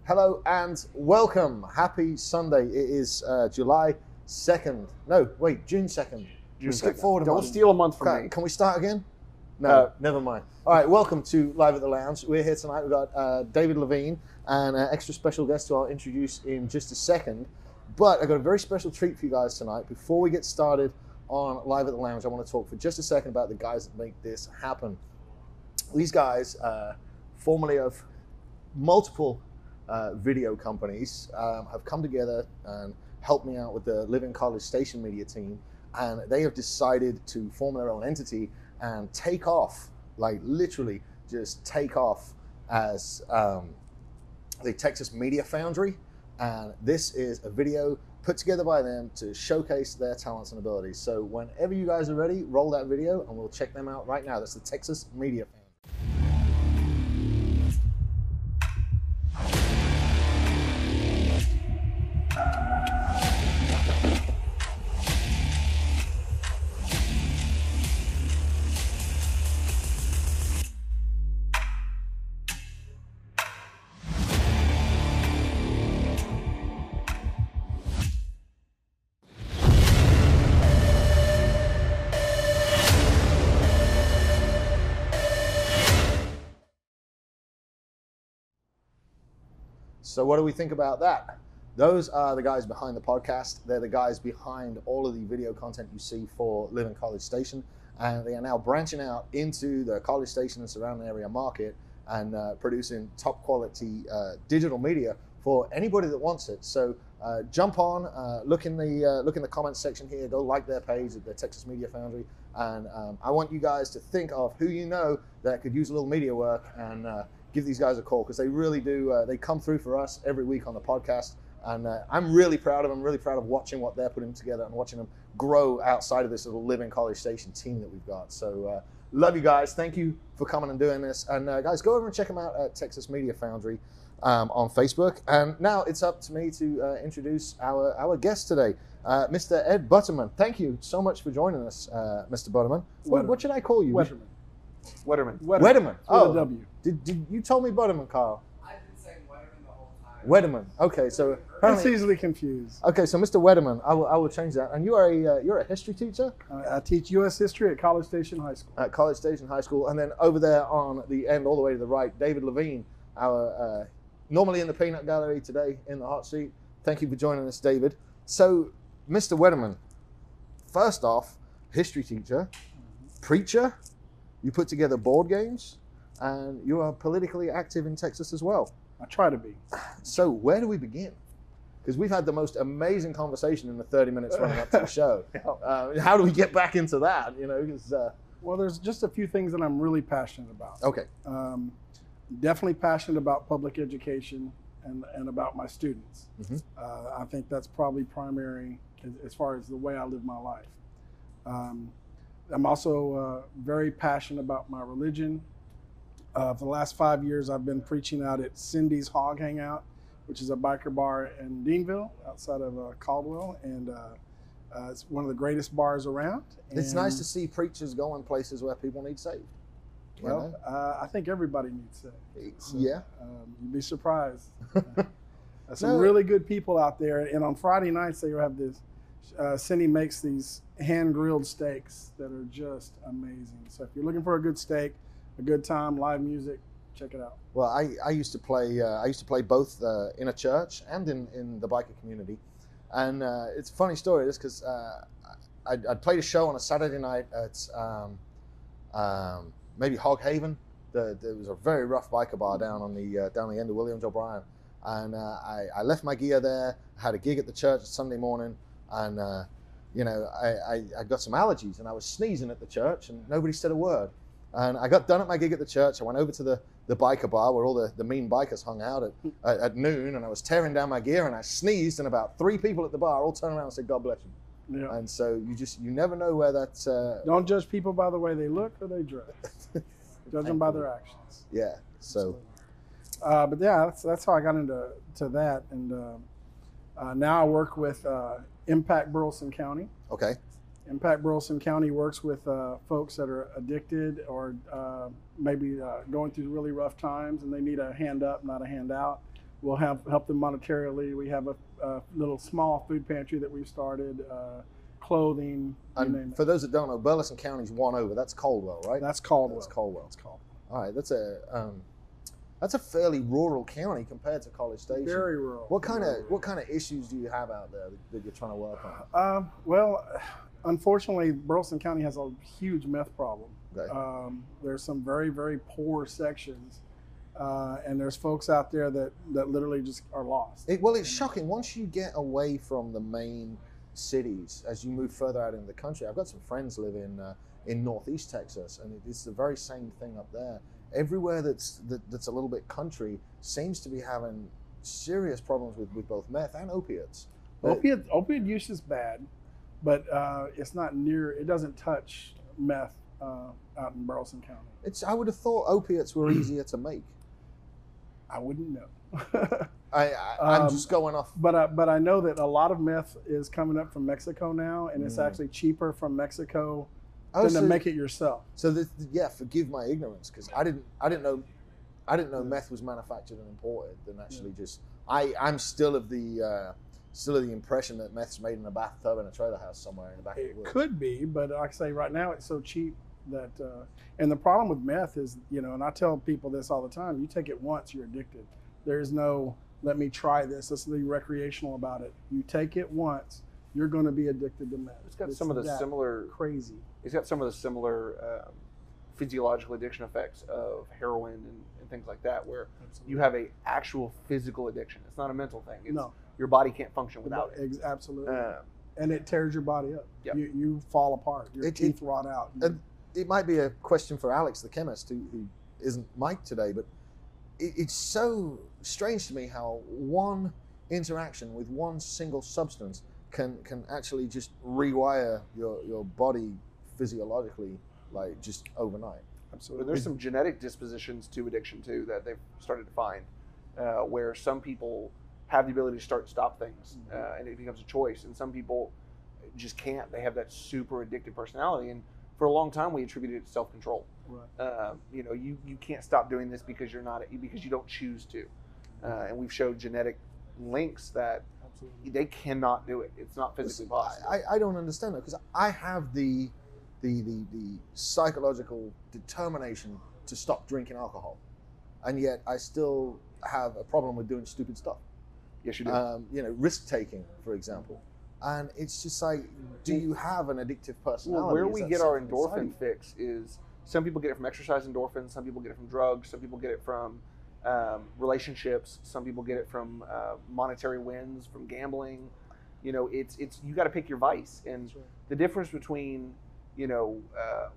Hello and welcome. Happy Sunday. It is July 2nd. No, wait, June 2nd. June Skip 2nd. forward a Don't month. steal a month from Okay, me. can we start again? No, never mind. All right, welcome to Live at the Lounge. We're here tonight. We've got David Levine and an extra special guest who I'll introduce in just a second. But I've got a very special treat for you guys tonight. Before we get started on Live at the Lounge, I want to talk for just a second about the guys that make this happen. These guys, formerly of multiple video companies, have come together and helped me out with the Living College Station media team, and they have decided to form their own entity and take off, like literally just take off as the Texas Media Foundry. And this is a video put together by them to showcase their talents and abilities. So whenever you guys are ready, roll that video and we'll check them out right now. That's the Texas Media Foundry. So what do we think about that? Those are the guys behind the podcast. They're the guys behind all of the video content you see for Living College Station. And they are now branching out into the College Station and surrounding area market and producing top quality digital media for anybody that wants it. So jump on, look in the comments section here, go like their page at the Texas Media Foundry. And I want you guys to think of who you know that could use a little media work and give these guys a call, because they really do. They come through for us every week on the podcast, and I'm really proud of them. Really proud of watching what they're putting together and watching them grow outside of this little Living College Station team that we've got. So love you guys. Thank you for coming and doing this. And guys, go over and check them out at Texas Media Foundry on Facebook. And now it's up to me to introduce our guest today, Mr. Ed Wetterman. Thank you so much for joining us, Mr. Wetterman. What should I call you? Wetterman. Wetterman. Oh, With a W. Did you told me Wetterman, Carl? I've been saying Wetterman the whole time. Wetterman. Okay, so It's apparently, easily confused. okay, so Mr. Wetterman, I will change that. And you are you're a history teacher I teach U.S. history at College Station High School. at College Station High School, and then over there on the end, all the way to the right, David Levine, our normally in the peanut gallery, today in the hot seat. Thank you for joining us, David. So, Mr. Wetterman, first off, history teacher, preacher. You put together board games, and you are politically active in Texas as well. I try to be. So where do we begin? Because we've had the most amazing conversation in the 30 minutes running up to the show. How do we get back into that? You know, 'cause, Well, there's just a few things that I'm really passionate about. okay, Definitely passionate about public education and about my students. Mhm. I think that's probably primary as far as the way I live my life. I'm also very passionate about my religion. For the last 5 years, I've been preaching out at Cindy's Hog Hangout, which is a biker bar in Deanville, outside of Caldwell, and it's one of the greatest bars around. it's nice to see preachers going places where people need saved. You Well, know? I think everybody needs saved. So, Yeah. You'd be surprised. Some No. really good people out there. And on Friday nights, they have this. Cindy makes these hand-grilled steaks that are just amazing. So if you're looking for a good steak, a good time, live music, check it out. Well, I used to play both in a church and in the biker community, and it's a funny story. Just because I'd played a show on a Saturday night at maybe Hog Haven. There was a very rough biker bar down on the end of Williams O'Brien, and I left my gear there. Had a gig at the church Sunday morning, and you know I got some allergies, and I was sneezing at the church, and nobody said a word. And I got done at my gig at the church. I went over to the biker bar where all the mean bikers hung out at noon, and I was tearing down my gear, and I sneezed, and about 3 people at the bar all turned around and said, "God bless you." Yeah. And so you never know where that's. Don't judge people by the way they look or they dress. Judge them by their actions. Yeah. So. But yeah, that's how I got into that, and now I work with Impact Burleson County. Okay. Impact Burleson County works with folks that are addicted or maybe going through really rough times, and they need a hand up, not a handout. We'll help them monetarily. We have a little small food pantry that we've started, clothing. And for those that don't know, Burleson County's one over. That's Caldwell, right? That's Caldwell. That's Caldwell. That's Caldwell. All right, that's a fairly rural county compared to College Station. Very rural. What kind of issues do you have out there that you're trying to work on? Well, unfortunately, Burleson County has a huge meth problem. Okay. There's some very, very poor sections, and there's folks out there that literally just are lost. It's shocking. Once you get away from the main cities, as you move further out into the country, I've got some friends live in Northeast Texas, and it's the very same thing up there. Everywhere that's a little bit country seems to be having serious problems with both meth and opiates. Opiate use is bad, but it's not near. It doesn't touch meth out in Burleson County. I would have thought opiates were easier to make. I wouldn't know. I'm just going off. But I know that a lot of meth is coming up from Mexico now, and it's actually cheaper from Mexico than to make it yourself. So forgive my ignorance, because I didn't know meth was manufactured and imported. And actually, I'm still of the impression that meth's made in a bathtub in a trailer house somewhere in the back of the woods. It could be, but like I say, right now it's so cheap that. And the problem with meth is, and I tell people this all the time: you take it once, you're addicted. There's no let me try this. Let's be recreational about it. You take it once, you're going to be addicted to meth. It's got some of the similar crazy. It's got some of the similar physiological addiction effects of heroin and things like that, where you have a actual physical addiction. It's not a mental thing. It's, your body can't function without it. Absolutely. And it tears your body up. Yep. You fall apart. Your teeth rot out. And it might be a question for Alex, the chemist, who isn't Mike today, but it's so strange to me how one interaction with one single substance can actually just rewire your body physiologically, like just overnight. Absolutely. But there's some genetic dispositions to addiction too that they've started to find, where some people have the ability to start and stop things, and it becomes a choice, and some people just can't. They have that super addictive personality, and for a long time we attributed it to self-control. Right. You can't stop doing this because you don't choose to, and we've showed genetic links that they cannot do it. It's not physically possible. I don't understand that, because I have the psychological determination to stop drinking alcohol, and yet I still have a problem with doing stupid stuff. Yes, you do. Risk taking, for example. And it's just like, do you have an addictive personality? Well, where we get our endorphin fix is, some people get it from exercise endorphins, some people get it from drugs, some people get it from relationships, some people get it from monetary wins, from gambling. It's you got to pick your vice, and the difference between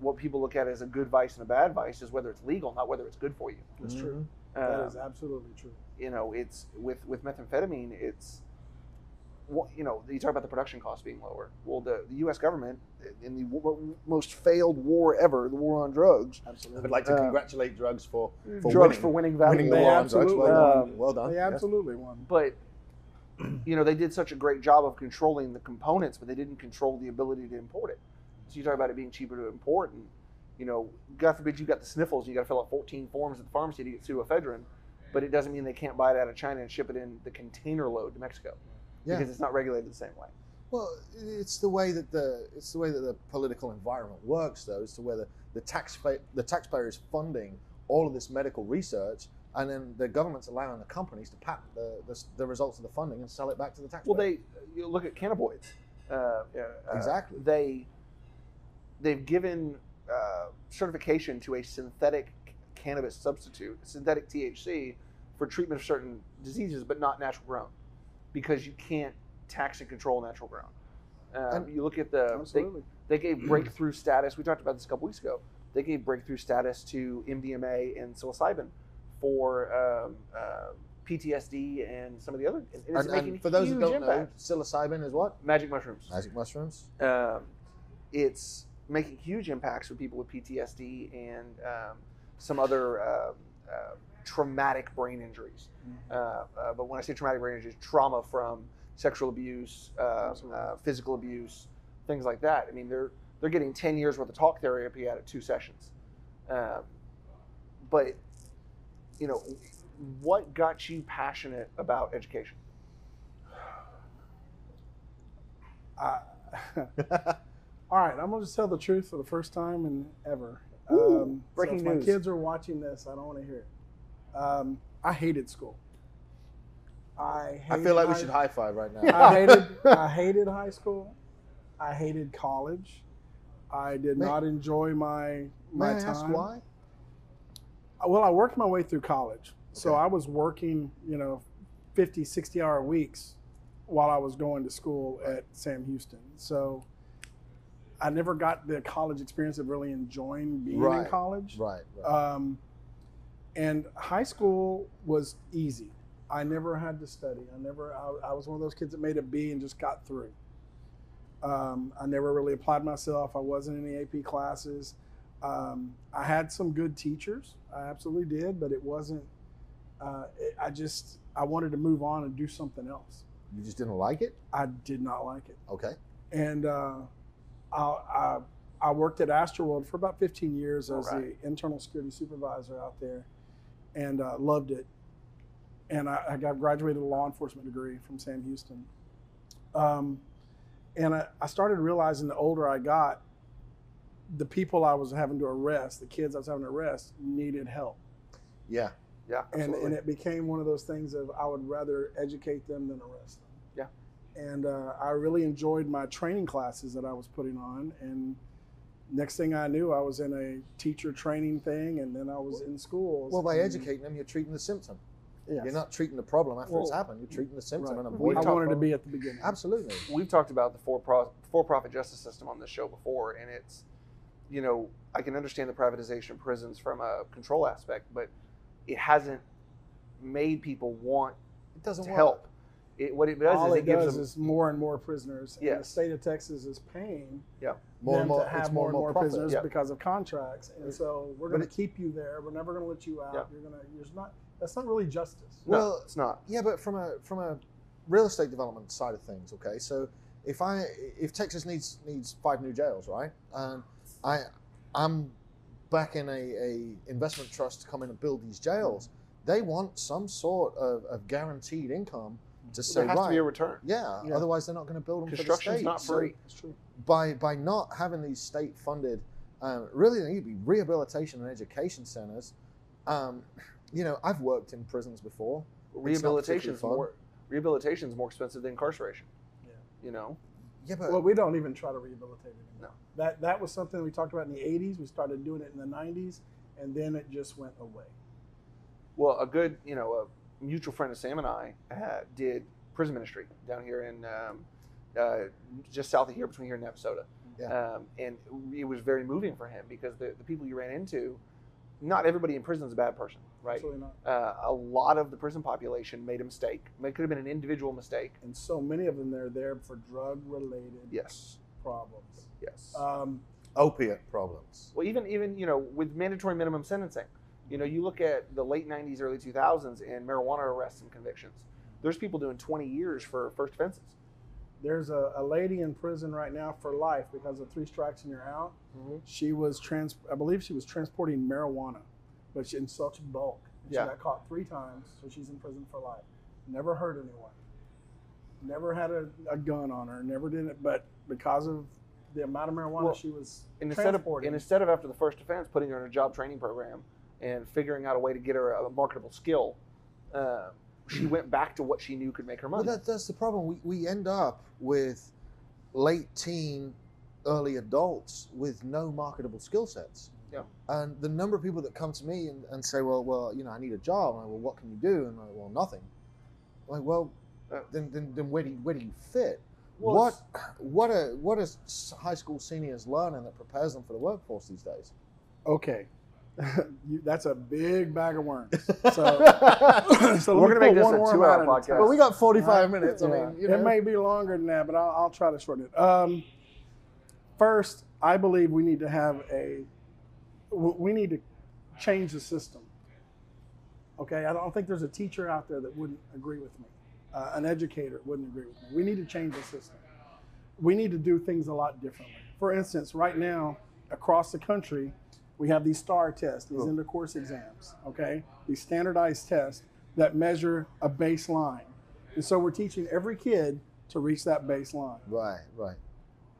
what people look at as a good vice and a bad vice is whether it's legal, not whether it's good for you. That's true. That is absolutely true. It's with methamphetamine. It's you talk about the production costs being lower. Well, the U.S. government, in the most failed war ever, the war on drugs. Absolutely. I'd like to congratulate drugs for winning the war on drugs. Well done. They absolutely won. But they did such a great job of controlling the components, but they didn't control the ability to import it. So you talk about it being cheaper to import, and God forbid you got the sniffles, and you got to fill out 14 forms at the pharmacy to get pseudoephedrine, but it doesn't mean they can't buy it out of China and ship it in the container load to Mexico. Yeah. Because it's not regulated the same way. Well, it's the way that the political environment works, though. It's to where the taxpayer is funding all of this medical research, and then the government's allowing the companies to patent the results of the funding and sell it back to the taxpayer. Well, you look at cannabinoids. Exactly. They've given certification to a synthetic cannabis substitute, synthetic THC, for treatment of certain diseases, but not natural grown, because you can't tax and control natural grown. You look at they gave breakthrough status. We talked about this a couple weeks ago. they gave breakthrough status to MDMA and psilocybin for PTSD and some of the other. And it's making and for those who huge don't know, impact. psilocybin is what? Magic mushrooms. Magic mushrooms. It's making huge impacts for people with PTSD and some other traumatic brain injuries. But when I say traumatic brain injuries, trauma from sexual abuse, physical abuse, things like that. I mean, they're getting 10 years worth of talk therapy out of 2 sessions. But, you know, what got you passionate about education? All right, I'm gonna just tell the truth for the first time in ever. Breaking so if news. My kids are watching this. I don't want to hear it. I hated school. I feel like we should high five right now. I hated high school. I hated college. I did not enjoy my May I time. ask why? Well, I worked my way through college. So Okay. I was working, 50, 60-hour weeks while I was going to school at Sam Houston. So I never got the college experience of really enjoying being in college. Right. And high school was easy. I never had to study. I was one of those kids that made a B and just got through. I never really applied myself. I wasn't in any AP classes. I had some good teachers. I absolutely did, but it wasn't, I wanted to move on and do something else. You just didn't like it? I did not like it. Okay. And I worked at Astroworld for about 15 years as the internal security supervisor out there, and loved it. And I got graduated a law enforcement degree from Sam Houston. And I started realizing the older I got, the people I was having to arrest, the kids I was having to arrest, needed help. Yeah. Yeah, absolutely. And it became one of those things of I would rather educate them than arrest them. Yeah. And I really enjoyed my training classes that I was putting on. And next thing I knew, I was in a teacher training thing, and then I was in schools. Well, by educating them, you're treating the symptom. Yes. You're not treating the problem after it's happened. You're treating the symptom and avoiding. I wanted to be at the beginning. Absolutely. We've talked about the for-profit justice system on this show before, and it's, I can understand the privatization of prisons from a control aspect, but it hasn't made people want to help. What it does All is it gives does them is more and more prisoners. Yes. And the state of Texas is paying more them to have more and more profit. prisoners Yeah. because of contracts. And so we're going to keep you there. We're never going to let you out. Yeah. That's not really justice. Well, it's not. Yeah, but from a real estate development side of things, okay. So if Texas needs 5 new jails, right? And I'm backing a investment trust to come in and build these jails. They want some sort of guaranteed income to say, there has to be a return. Yeah, otherwise they're not going to build them for the state. Construction's not free. It's true. By not having these state funded, really they need to be rehabilitation and education centers. I've worked in prisons before. Rehabilitation's more expensive than incarceration. Yeah. Yeah, but Well, we don't even try to rehabilitate it anymore. No. That was something we talked about in the 80s. We started doing it in the 90s, and then it just went away. Well, a good, a mutual friend of Sam and I did prison ministry down here in just south of here, between here and Navasota. Yeah. And it was very moving for him because the people you ran into, not everybody in prison is a bad person, right? Absolutely not. A lot of the prison population made a mistake. It could have been an individual mistake. And so many of them, they're there for drug-related problems. Yes. opiate problems. Well, even with mandatory minimum sentencing, you look at the late 90s, early 2000s and marijuana arrests and convictions. There's people doing 20 years for first offenses. There's a lady in prison right now for life because of 3 strikes and you're out. Mm-hmm. She was I believe she was transporting marijuana, but in such bulk. And she got caught 3 times, so she's in prison for life. Never hurt anyone. Never had a gun on her. Never did it, but because of the amount of marijuana she was transporting. Instead of after the first offense, putting her in a job training program and figuring out a way to get her a marketable skill, she went back to what she knew could make her money. Well, that's the problem. We end up with late teen, early adults with no marketable skill sets. Yeah. And the number of people that come to me and say, well, I need a job. I'm like, well, what can you do? And I'm like, well, nothing. I'm like, well, then where do you fit? Well, what are high school seniors learning that prepares them for the workforce these days? Okay. That's a big bag of worms. So, We're gonna make this a 2-hour podcast. Well, we got 45 minutes. I mean, it may be longer than that, but I'll try to shorten it. First, I believe we need to change the system. Okay, I don't think there's a teacher out there that wouldn't agree with me. An educator wouldn't agree with me. We need to change the system. We need to do things a lot differently. For instance, right now, across the country, we have these STAR tests, these intercourse exams, okay? These standardized tests that measure a baseline. And so we're teaching every kid to reach that baseline. Right.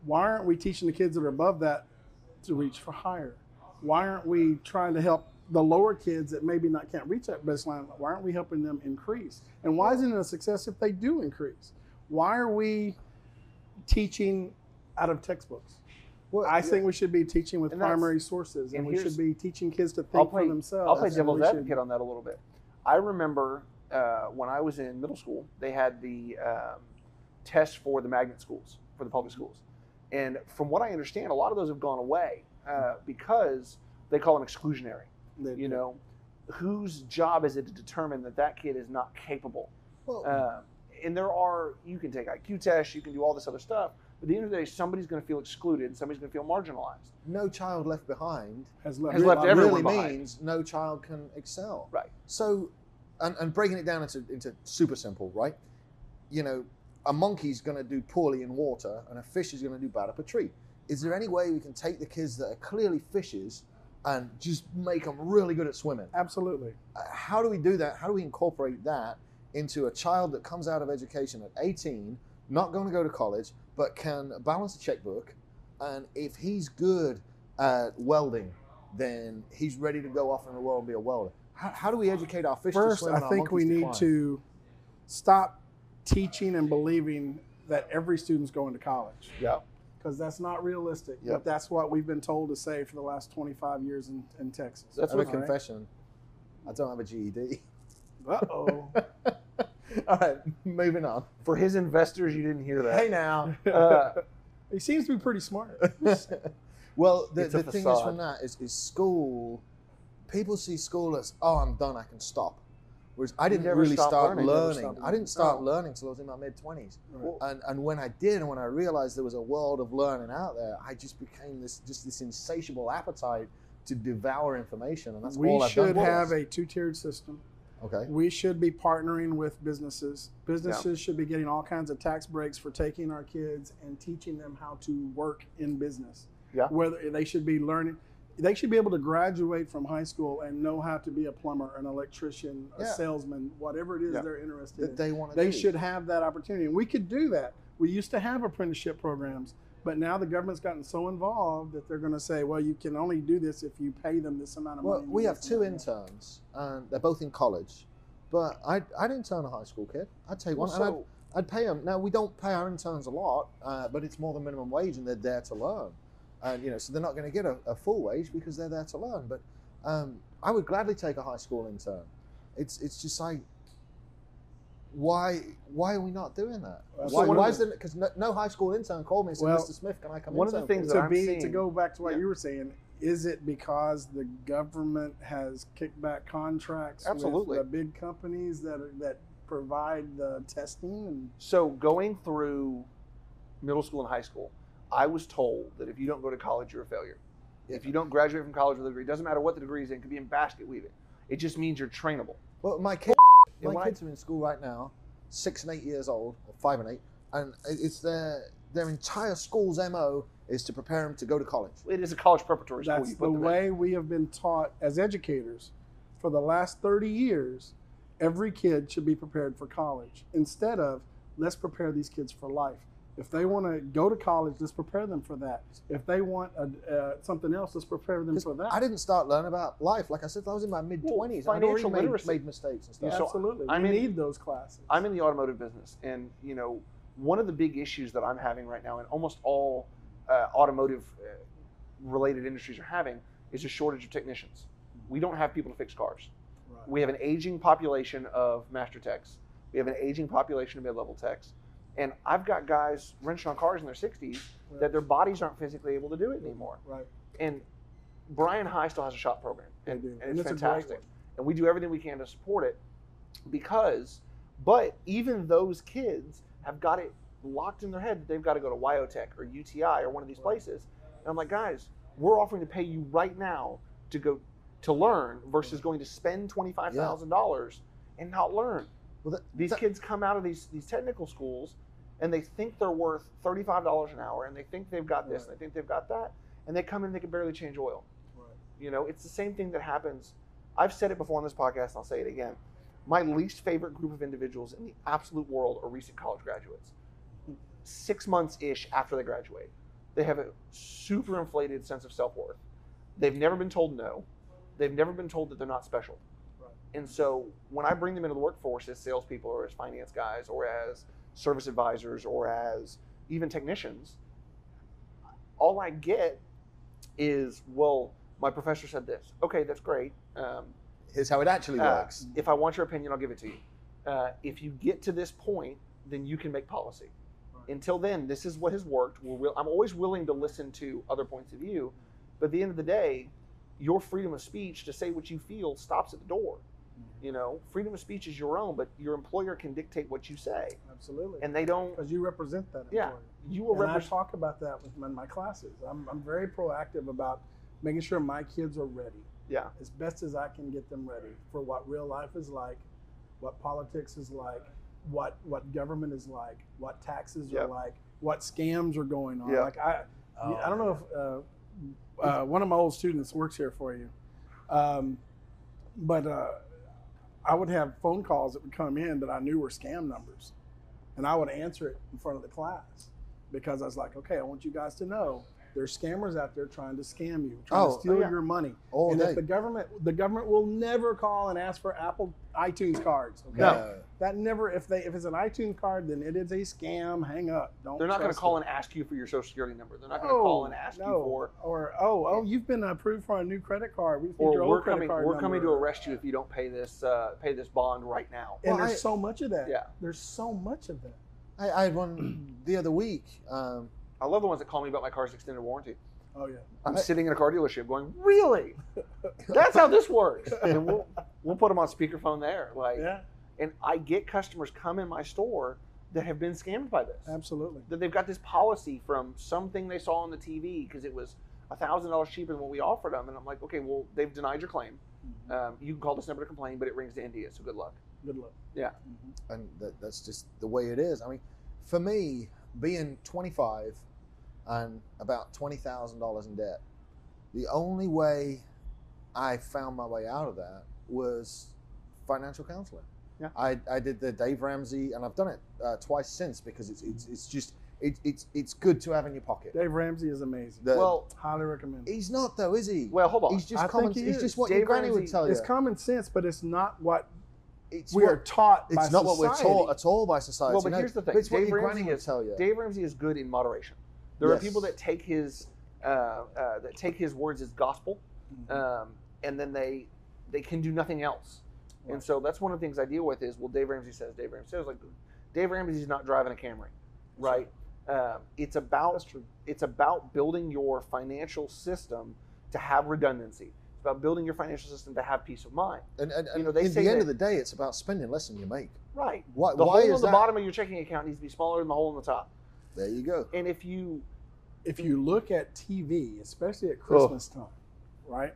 Why aren't we teaching the kids that are above that to reach for higher? Why aren't we trying to help the lower kids that maybe can't reach that baseline? Why aren't we helping them increase? And why isn't it a success if they do increase? Why are we teaching out of textbooks? Well, I think we should be teaching with primary sources, and we should be teaching kids to think for themselves. I'll play devil's advocate on that a little bit. I remember when I was in middle school, they had the test for the magnet schools, for the public schools. And from what I understand, a lot of those have gone away because they call them exclusionary. You know, whose job is it to determine that kid is not capable? Well, and you can take IQ tests, you can do all this other stuff, but at the end of the day, somebody's going to feel excluded, somebody's going to feel marginalized. No child left behind has left everyone behind. Means no child can excel. Right. So, and breaking it down into super simple, right? You know, a monkey's going to do poorly in water, and a fish is going to do bad up a tree. Is there any way we can take the kids that are clearly fishes and just make them really good at swimming? Absolutely. How do we do that? How do we incorporate that into a child that comes out of education at 18, not going to go to college, but can balance a checkbook, and if he's good at welding, then he's ready to go off in the world and be a welder? How do we educate our fish to swim? First, I think we need to stop teaching and believing that every student's going to college. Yeah. Because that's not realistic. Yep. But that's what we've been told to say for the last 25 years in Texas. That's a confession. I don't have a GED. Uh-oh. All right, moving on. For his investors, you didn't hear that. Hey now. He seems to be pretty smart. Well, the thing is from that is school, people see school as, oh, I'm done, I can stop. Whereas I didn't really start learning. I didn't start learning until I was in my mid-20s. Right. And when I did, and when I realized there was a world of learning out there, I just became this insatiable appetite to devour information. And that's all I've done. We should have a two-tiered system. Okay. We should be partnering with businesses. Businesses should be getting all kinds of tax breaks for taking our kids and teaching them how to work in business. Yeah. Whether they should be learning. They should be able to graduate from high school and know how to be a plumber, an electrician, a salesman, whatever it is they're interested in. They should have that opportunity. And we could do that. We used to have apprenticeship programs, but now the government's gotten so involved that they're going to say, well, you can only do this if you pay them this amount of money. Well, we have two interns, and they're both in college. But I'd intern a high school kid. I'd take one, and I'd pay them. Now, we don't pay our interns a lot, but it's more than minimum wage, and they're there to learn. And so they're not going to get a full wage because they're there to learn. But I would gladly take a high school intern. It's just like, why are we not doing that? Why is there? Because no high school intern called me and said, Mr. Smith, can I come in? One of the things that I'm seeing, to go back to what you were saying, is it because the government has kicked back contracts with the big companies that provide the testing? And so going through middle school and high school, I was told that if you don't go to college, you're a failure. If you don't graduate from college with a degree, it doesn't matter what the degree is in, it could be in basket weaving. It just means you're trainable. Well, my kids are in school right now, 6 and 8 years old, or 5 and 8, and it's their entire school's MO is to prepare them to go to college. It is a college preparatory school. That's the way we have been taught as educators for the last 30 years. Every kid should be prepared for college instead of let's prepare these kids for life. If they want to go to college, let's prepare them for that. If they want something else, let's prepare them for that. I didn't start learning about life. Like I said, I was in my mid-20s. Financial literacy. Made mistakes and stuff. Absolutely. We need those classes. I'm in the automotive business. And, one of the big issues that I'm having right now, and almost all automotive-related industries are having, is a shortage of technicians. We don't have people to fix cars. Right. We have an aging population of master techs. We have an aging population of mid-level techs. And I've got guys wrenching on cars in their 60s that their bodies aren't physically able to do it anymore. Right. And Bryan High still has a shop program, and, They do. and it's it's fantastic. a great one. And we do everything we can to support it but even those kids have got it locked in their head that they've got to go to Wyotech or UTI or one of these places. And I'm like, guys, we're offering to pay you right now to go to learn versus going to spend $25,000 and not learn. Well, These kids come out of these technical schools and they think they're worth $35 an hour, and they think they've got this and they think they've got that, and they come in and they can barely change oil. Right. You know, it's the same thing that happens. I've said it before on this podcast, and I'll say it again. My least favorite group of individuals in the absolute world are recent college graduates. 6 months-ish after they graduate, they have a super inflated sense of self-worth. They've never been told no. They've never been told that they're not special. Right. And so when I bring them into the workforce as salespeople or as finance guys or as service advisors or as even technicians, all I get is, well, my professor said this. Okay, that's great. Here's how it actually works. If I want your opinion, I'll give it to you. If you get to this point, then you can make policy. Right. Until then, this is what has worked. I'm always willing to listen to other points of view, but at the end of the day, your freedom of speech to say what you feel stops at the door. You know, freedom of speech is your own, but your employer can dictate what you say. Absolutely. And they don't. Because you represent that employer. Yeah, you will I talk about that with my classes. I'm very proactive about making sure my kids are ready. Yeah. As best as I can get them ready for what real life is like, what politics is like, what government is like, what taxes are like, what scams are going on. Like I don't know if one of my old students works here for you, but I would have phone calls that would come in that I knew were scam numbers, and I would answer it in front of the class because I was like, okay, I want you guys to know there's scammers out there trying to scam you, trying to steal your money. And if the government will never call and ask for Apple iTunes cards. Okay? No. That never, if it's an iTunes card, then it is a scam. Hang up. They're not going to call and ask you for your social security number. They're not going to call and ask you for. Or you've been approved for a new credit card. We need your Or old credit card we're coming to arrest you if you don't pay this bond right now. And there's so much of that. Yeah. There's so much of that. I had one the other week. I love the ones that call me about my car's extended warranty. Oh yeah. I'm sitting in a car dealership going, really? That's how this works. And we'll put them on speakerphone there. And I get customers come in my store that have been scammed by this. Absolutely. That they've got this policy from something they saw on the TV because it was $1,000 cheaper than what we offered them. And I'm like, okay, well, they've denied your claim. You can call this number to complain, but it rings to India, so good luck. Good luck. Yeah. And that's just the way it is. I mean, for me, being 25 and about $20,000 in debt, the only way I found my way out of that was financial counseling. Yeah. I did the Dave Ramsey, and I've done it twice since because it's good to have in your pocket. Dave Ramsey is amazing. Highly recommend. He's not though, is he? Well, hold on. He's just I think he He's is. just what Dave your granny Ramsey, would tell you. It's common sense, but it's not what It's we are taught by It's not society. what we're taught at all by society. Well, but no, here's the thing. But it's what Dave your Ramsey granny would tell you. Dave Ramsey is good in moderation. There are people that take his words as gospel, and then they can do nothing else. Right. And so that's one of the things I deal with is, well, Dave Ramsey says. Like, Dave Ramsey's not driving a Camry, right? It's about building your financial system to have redundancy. It's about building your financial system to have peace of mind. And they at say the end of the day, it's about spending less than you make. Right. Why hole is in the that? bottom of your checking account needs to be smaller than the hole in the top. There you go. And if you look at TV, especially at Christmas time, right?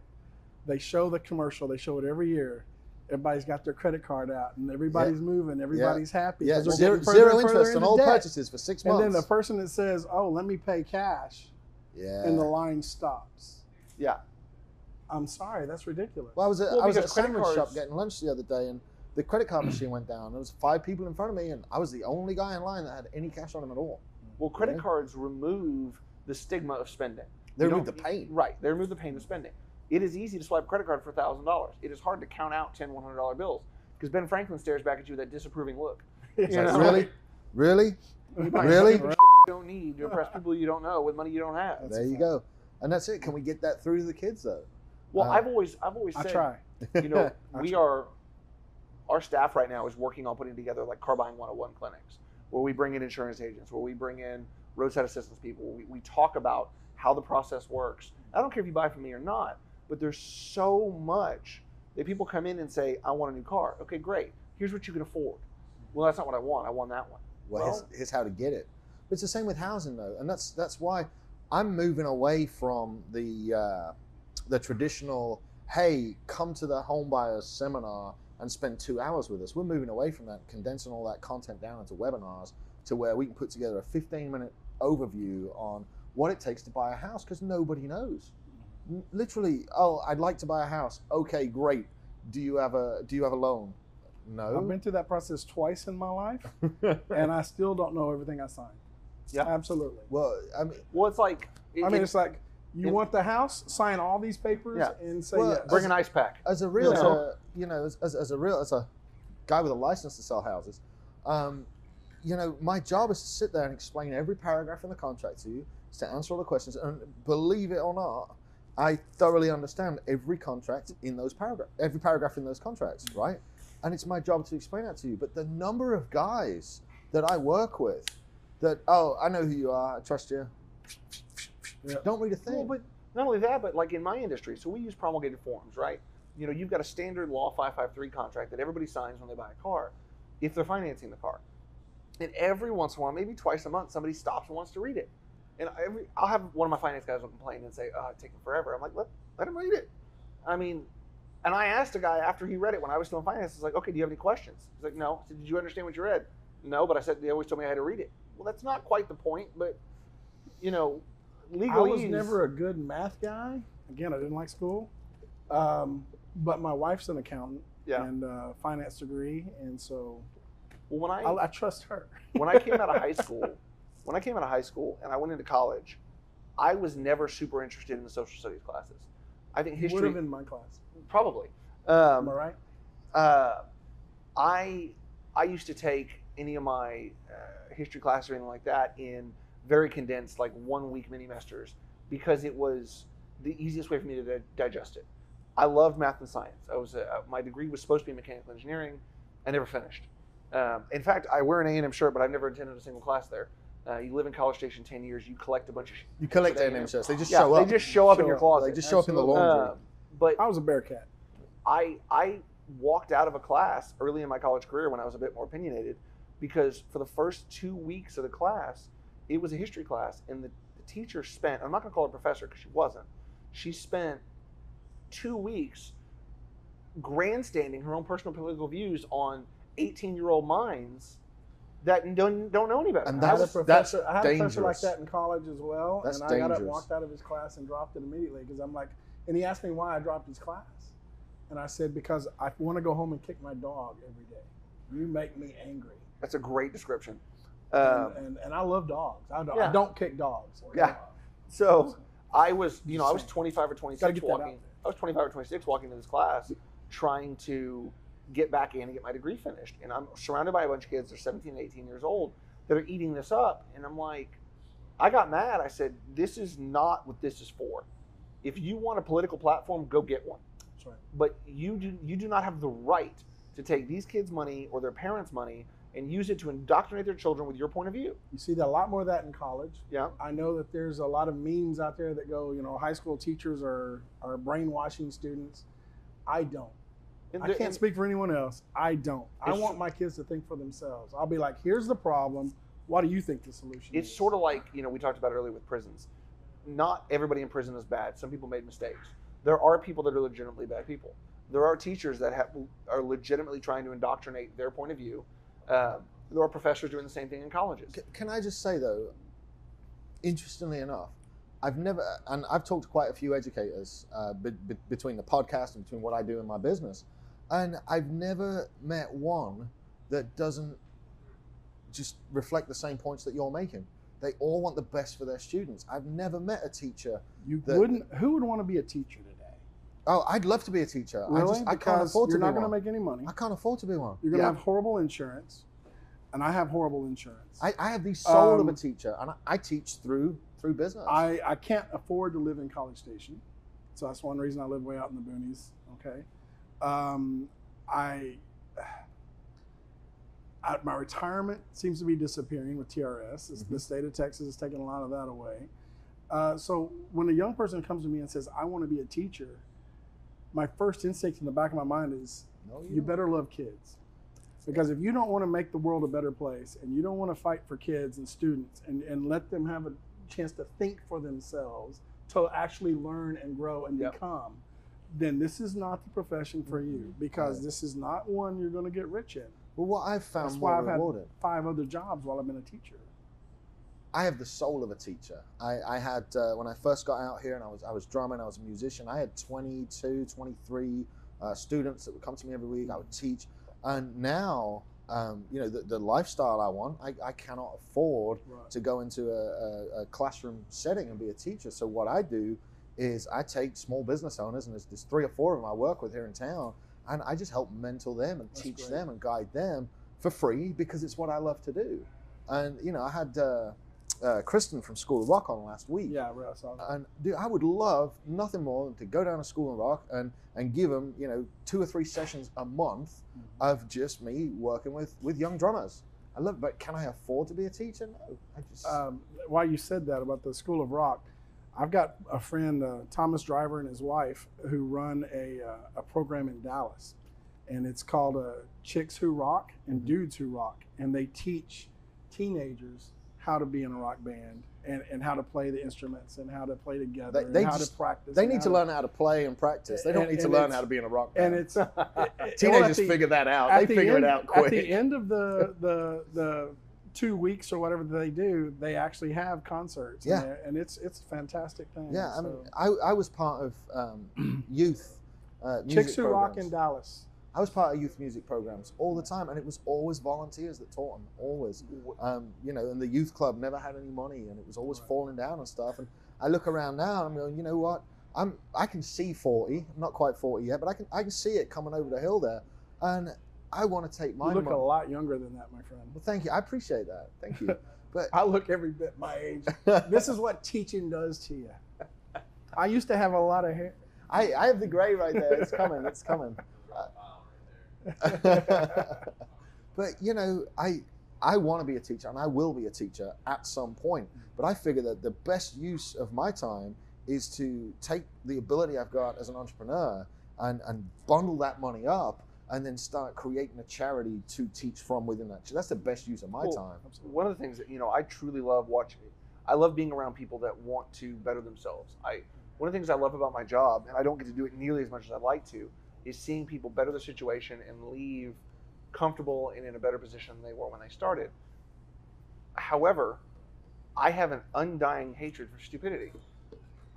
They show the commercial. They show it every year. Everybody's got their credit card out, and everybody's moving. Everybody's happy. Yeah, Zero interest on all purchases for 6 months. And then the person that says, "Oh, let me pay cash," and the line stops. Yeah. I'm sorry, that's ridiculous. Well, I was at a sandwich cards... shop getting lunch the other day, and the credit card machine went down. There was 5 people in front of me, and I was the only guy in line that had any cash on him at all. Well, credit cards remove the stigma of spending. They remove the pain. Right. They remove the pain of spending. It is easy to swipe a credit card for $1,000. It is hard to count out $10, $100 bills because Ben Franklin stares back at you with that disapproving look. You know? Really? Really? Really? You don't need to impress people you don't know with money you don't have. There you go. And that's it. Can we get that through to the kids though? Well, I've always said, I try. You know, our staff right now is working on putting together like car buying 101 clinics where we bring in insurance agents, where we bring in roadside assistance people. We talk about how the process works I don't care if you buy from me or not, but there's so much that people come in and say, I want a new car. Okay, great. Here's what you can afford. Well, that's not what I want. I want that one. Well, here's how to get it. But it's the same with housing, though, and that's why I'm moving away from the traditional, hey, come to the home buyers seminar and spend 2 hours with us. We're moving away from that, condensing all that content down into webinars to where we can put together a 15-minute overview on what it takes to buy a house, because nobody knows. Literally, oh, I'd like to buy a house. Okay, great. Do you have a loan? No. I've been through that process twice in my life, and I still don't know everything I signed. Yeah, absolutely. Well, it's like it's like you want the house, sign all these papers, and say yes. Bring an ice pack. As a realtor, as a guy with a license to sell houses, my job is to sit there and explain every paragraph in the contract to you, is to answer all the questions, and believe it or not, I thoroughly understand every contract in those paragraphs, every paragraph in those contracts, right? And it's my job to explain that to you. But the number of guys that I work with that, oh, I know who you are, I trust you. Yeah. Don't read a thing. Well, but not only that, but like in my industry, so we use promulgated forms, right? You've got a standard law 553 contract that everybody signs when they buy a car, if they're financing the car. And every once in a while, maybe twice a month, somebody stops and wants to read it. And I'll have one of my finance guys will complain and say, oh, it's taking forever. I'm like, let him read it. I mean, and I asked a guy after he read it when I was still in finance, I was like, okay, do you have any questions? He's like, no. I said, did you understand what you read? No, but I said, they always told me I had to read it. Well, that's not quite the point, but, legally. I was never a good math guy. Again, I didn't like school. But my wife's an accountant and finance degree, and so I trust her. When I came out of high school, and I went into college, I was never super interested in the social studies classes. I think history would have been my class. Probably. Am I right? I used to take any of my history classes or anything like that in very condensed, like 1 week mini semesters, because it was the easiest way for me to digest it. I loved math and science. My degree was supposed to be mechanical engineering. I never finished. In fact, I wear an A&M shirt, but I've never attended a single class there. You live in College Station 10 years. You collect a bunch of. You collect A&M shirts. They just show up. They just show up in your closet. They just show up in the laundry. But I was a Bearcat. I walked out of a class early in my college career when I was a bit more opinionated, because for the first 2 weeks of the class, it was a history class, and the teacher spent, I'm not going to call her professor because she wasn't, she spent 2 weeks grandstanding her own personal political views on 18-year-old minds that don't know any better. And I had a professor dangerous. like that in college as well, That's and I dangerous. got up, walked out of his class, and dropped it immediately because I'm like, and he asked me why I dropped his class, and I said because I want to go home and kick my dog every day. You make me angry. That's a great description. And I love dogs. I don't kick dogs. So I was, I was 25 or Gotta 26 get that walking. out there. I was 25 or 26 walking to this class, trying to get back in and get my degree finished. And I'm surrounded by a bunch of kids. They're 17, 18 years old that are eating this up. And I'm like, I got mad. I said, this is not what this is for. If you want a political platform, go get one. That's right. But you do not have the right to take these kids' money or their parents' money and use it to indoctrinate their children with your point of view. You see a lot more of that in college. Yeah. I know that there's a lot of memes out there that go, high school teachers are brainwashing students. I don't. I can't speak for anyone else. I don't. I want my kids to think for themselves. I'll be like, here's the problem. What do you think the solution is? It's sort of like, we talked about earlier with prisons. Not everybody in prison is bad. Some people made mistakes. There are people that are legitimately bad people. There are teachers that are legitimately trying to indoctrinate their point of view. There are professors doing the same thing in colleges. Can I just say, though, interestingly enough, I've talked to quite a few educators between the podcast and between what I do in my business, and I've never met one that doesn't just reflect the same points that you're making. They all want the best for their students. I've never met a teacher. Who would want to be a teacher today? Oh, I'd love to be a teacher. Really? I can't afford to be one. You're not going to make any money. I can't afford to be one. You're going to have horrible insurance, and I have horrible insurance. I have the soul of a teacher, and I teach through business. I can't afford to live in College Station, so that's one reason I live way out in the boonies. Okay, my retirement seems to be disappearing with TRS. The state of Texas is taking a lot of that away. So when a young person comes to me and says, I want to be a teacher, my first instinct in the back of my mind is, No, you better love kids. Because if you don't want to make the world a better place and you don't want to fight for kids and students and let them have a chance to think for themselves, to actually learn and grow and become, then this is not the profession for you, because this is not one you're going to get rich in. Well, what I've found That's why more I've rewarding. had 5 other jobs while I've been a teacher. I have the soul of a teacher. I had, when I first got out here and I was drumming, I was a musician, I had 22, 23 students that would come to me every week. I would teach. And now, you know, the lifestyle I want, I cannot afford to go into a classroom setting and be a teacher. So what I do is I take small business owners, and there's 3 or 4 of them I work with here in town, and I just help mentor them and teach them and guide them for free, because it's what I love to do. And, you know, I had Kristen from School of Rock on last week. Yeah, I saw that. And dude, I would love nothing more than to go down to School of Rock and give them, you know, 2 or 3 sessions a month of just me working with young drummers. I love it, but can I afford to be a teacher? No, I just. While you said that about the School of Rock, I've got a friend, Thomas Driver, and his wife, who run a program in Dallas, and it's called Chicks Who Rock and Dudes Who Rock, and they teach teenagers how to be in a rock band and how to play the instruments and how to play together and how to practice. They need to learn how to play and practice. They don't need to learn how to be in a rock band. And it's teenagers figure that out. They figure it out quick. At the end of the 2 weeks or whatever they do, they actually have concerts. Yeah, and it's a fantastic thing. Yeah, so. I mean, I was part of youth music Chicks Who Rock programs. in Dallas. I was part of youth music programs all the time, and it was always volunteers that taught them, always. You know, and the youth club never had any money, and it was always falling down and stuff. And I look around now, and I'm going, you know what? I can see 40. I'm not quite 40 yet, but I can see it coming over the hill there, and I want to take my. You look a lot younger than that, my friend. Well, thank you. I appreciate that. Thank you. But I look every bit my age. This is what teaching does to you. I used to have a lot of hair. I have the gray right there. It's coming. It's coming. But you know, I want to be a teacher, and I will be a teacher at some point. But I figure that the best use of my time is to take the ability I've got as an entrepreneur and bundle that money up, and then start creating a charity to teach from within that. So that's the best use of my time. One of the things that, you know, I truly love watching, I love being around people that want to better themselves. One of the things I love about my job, and I don't get to do it nearly as much as I'd like to, is seeing people better their situation and leave comfortable and in a better position than they were when they started. However, I have an undying hatred for stupidity.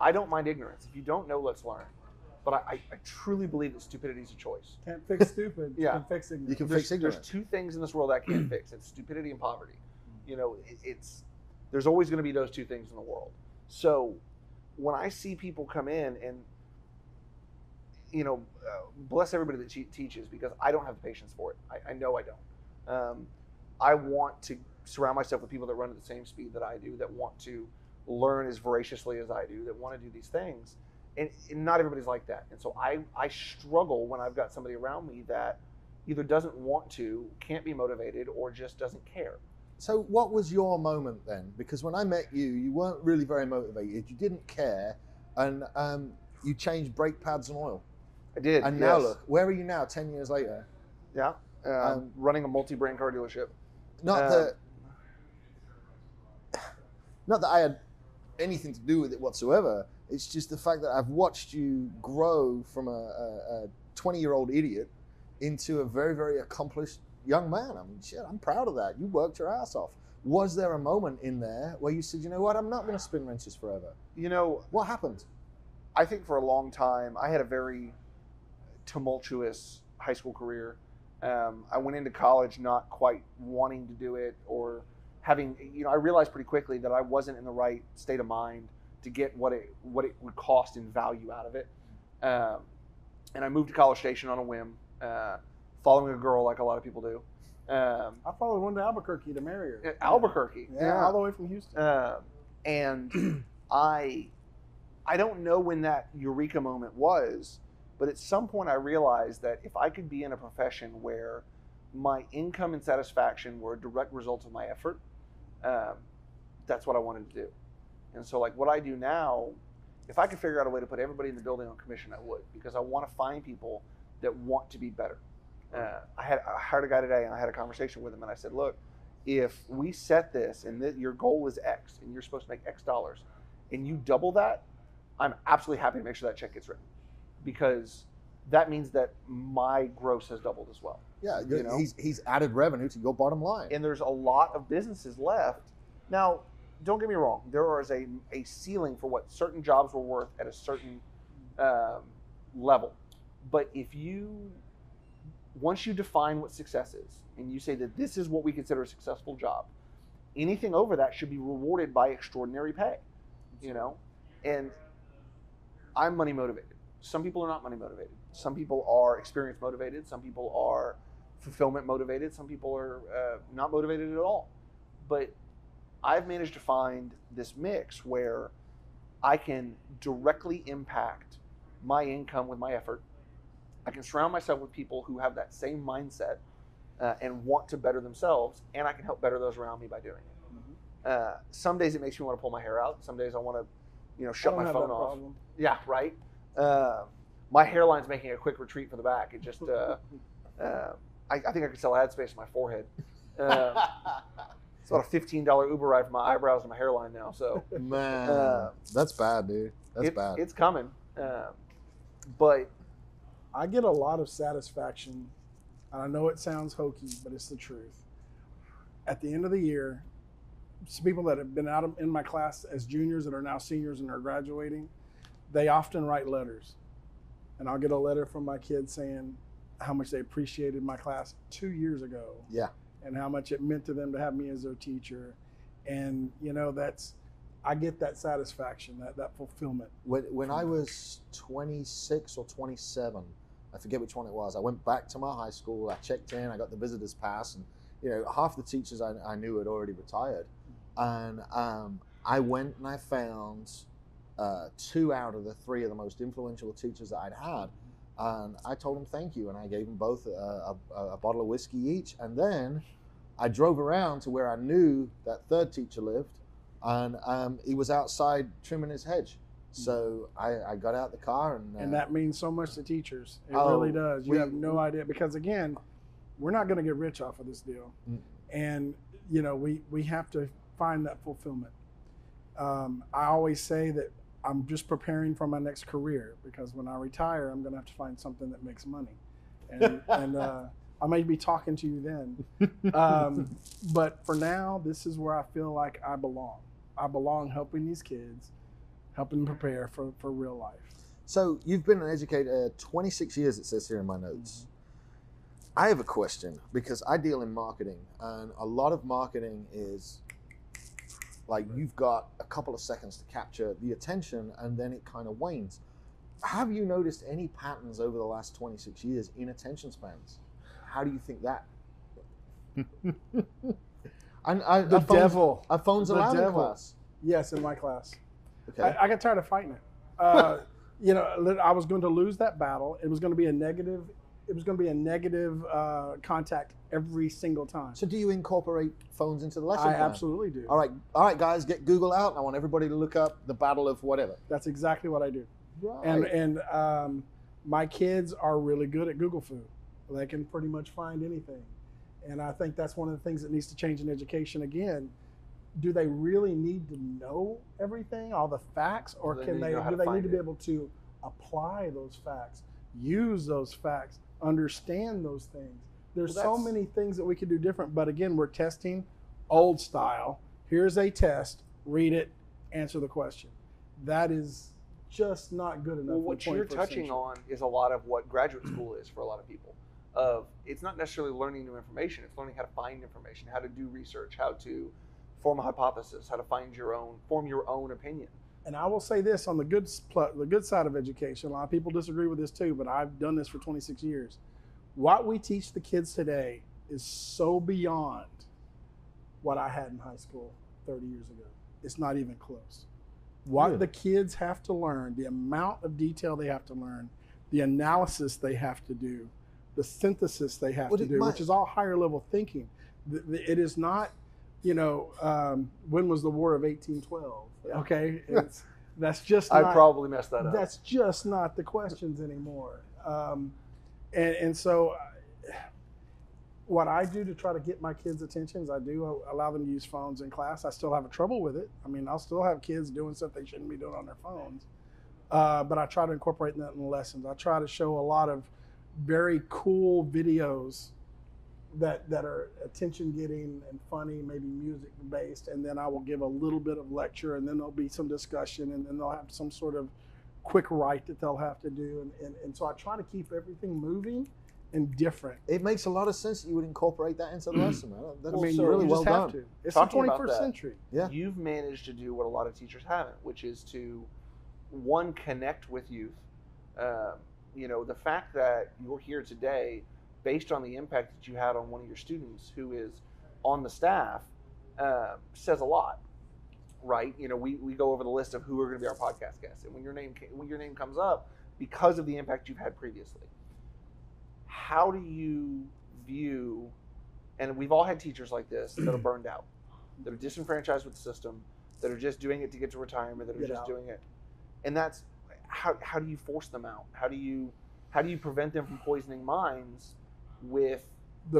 I don't mind ignorance. If you don't know, let's learn. But I truly believe that stupidity is a choice. Can't fix stupid. Yeah. You can fix ignorance. You can fix ignorance. There's 2 things in this world I can't fix. It's stupidity and poverty. You know, there's always going to be those 2 things in the world. So when I see people come in and, you know, bless everybody that teaches, because I don't have the patience for it. I know I don't. I want to surround myself with people that run at the same speed that I do, that want to learn as voraciously as I do, that want to do these things. And not everybody's like that. And so I struggle when I've got somebody around me that either doesn't want to, can't be motivated, or just doesn't care. So what was your moment then? Because when I met you, you weren't really very motivated. You didn't care, and you changed brake pads and oil. I did. And now look, where are you now, 10 years later? Yeah. Running a multi-brand car dealership. Not that I had anything to do with it whatsoever. It's just the fact that I've watched you grow from a 20-year-old idiot into a very, very accomplished young man. I mean, shit, I'm proud of that. You worked your ass off. Was there a moment in there where you said, you know what, I'm not going to spin wrenches forever? You know, what happened? I think for a long time, I had a very tumultuous high school career. I went into college not quite wanting to do it, or having, you know, I realized pretty quickly that I wasn't in the right state of mind to get what it would cost in value out of it. And I moved to College Station on a whim, following a girl like a lot of people do. I followed one to Albuquerque to marry her. Albuquerque. Yeah, all the way from Houston. And I don't know when that eureka moment was, but at some point I realized that if I could be in a profession where my income and satisfaction were a direct result of my effort, that's what I wanted to do. And so like what I do now, if I could figure out a way to put everybody in the building on commission, I would, because I want to find people that want to be better. I hired a guy today, and I had a conversation with him, and I said, look, if we set this and your goal is X and you're supposed to make X dollars and you double that, I'm absolutely happy to make sure that check gets written, because that means that my gross has doubled as well. Yeah, he's added revenue to your bottom line. And there's a lot of businesses left. Now, don't get me wrong. There is a ceiling for what certain jobs were worth at a certain level. But once you define what success is, and you say that this is what we consider a successful job, anything over that should be rewarded by extraordinary pay, And I'm money motivated. Some people are not money motivated. Some people are experience motivated. Some people are fulfillment motivated. Some people are not motivated at all. But I've managed to find this mix where I can directly impact my income with my effort. I can surround myself with people who have that same mindset and want to better themselves, and I can help better those around me by doing it. Mm-hmm. Some days it makes me want to pull my hair out. Some days I want to, shut my phone off. Problem. Yeah, right. My hairline's making a quick retreat for the back. It just, I think I could sell ad space on my forehead. It's about a $15 Uber ride for my eyebrows and my hairline now. So man, that's bad, dude. That's bad. It's coming. But I get a lot of satisfaction, and I know it sounds hokey, but it's the truth. At the end of the year, some people that have been out in my class as juniors that are now seniors and are graduating, they often write letters. And I'll get a letter from my kids saying how much they appreciated my class 2 years ago. Yeah. And how much it meant to them to have me as their teacher. And, I get that satisfaction, that fulfillment. When I was 26 or 27, I forget which one it was, I went back to my high school, I checked in, I got the visitor's pass, and half the teachers I knew had already retired. And I went and I found 2 out of the 3 of the most influential teachers that I'd had. And I told them thank you, and I gave them both a bottle of whiskey each. And then I drove around to where I knew that third teacher lived, and he was outside trimming his hedge. So I got out the car, and that means so much to teachers. It really does. You have no idea, because again, we're not going to get rich off of this deal, and we have to find that fulfillment. I always say that I'm just preparing for my next career, because when I retire, I'm going to have to find something that makes money, and I may be talking to you then. But for now, this is where I feel like I belong. I belong helping these kids, helping them prepare for real life. So you've been an educator 26 years, it says here in my notes. Mm-hmm. I have a question, because I deal in marketing, and a lot of marketing is like you've got a couple of seconds to capture the attention, and then it kind of wanes. Have you noticed any patterns over the last 26 years in attention spans? How do you think that? Are phones allowed in class? Yes, in my class. Okay. I got tired of fighting it. I was going to lose that battle. It was going to be a negative. It was going to be a negative contact every single time. So do you incorporate phones into the lesson plan? I absolutely do. All right, guys, get Google out. I want everybody to look up the Battle of whatever. That's exactly what I do. Right. And my kids are really good at Google Food. They can pretty much find anything. And I think that's one of the things that needs to change in education again. Do they really need to know everything, all the facts, or do they need to be able to apply those facts, use those facts, understand those things? There's so many things that we could do different, but again, we're testing old style. Here's a test, read it, answer the question. That is just not good enough. Well, what you're touching on is a lot of what graduate school is for a lot of people. It's not necessarily learning new information, it's learning how to find information, how to do research, how to form a hypothesis, how to form your own opinion. And I will say this on the good side of education, a lot of people disagree with this too, but I've done this for 26 years. What we teach the kids today is so beyond what I had in high school 30 years ago. It's not even close. What the kids have to learn, the amount of detail they have to learn, the analysis they have to do, the synthesis they have to do, which is all higher level thinking. It is not when was the War of 1812? Okay, that's just I not, probably messed that up. that's just not the questions anymore. And so what I do to try to get my kids' attention is I do allow them to use phones in class. I still have trouble with it. I mean, I'll still have kids doing stuff they shouldn't be doing on their phones. But I try to incorporate that in the lessons. I try to show a lot of very cool videos that are attention-getting and funny, maybe music-based, and then I will give a little bit of lecture, and then there'll be some discussion, and then they'll have some sort of quick write that they'll have to do. And so I try to keep everything moving and different. It makes a lot of sense that you would incorporate that into the lesson, man. That's so really you well just have done. to. It's Talking the about 21st that, century. Yeah. You've managed to do what a lot of teachers haven't, which is to, one, connect with youth. The fact that you're here today based on the impact that you had on one of your students who is on the staff says a lot, right? We go over the list of who are going to be our podcast guests, and when your name comes up, because of the impact you've had previously, how do you view? And we've all had teachers like this that are burned out, that are disenfranchised with the system, that are just doing it to get to retirement, that are just doing it, and that's how do you force them out? How do you prevent them from poisoning minds with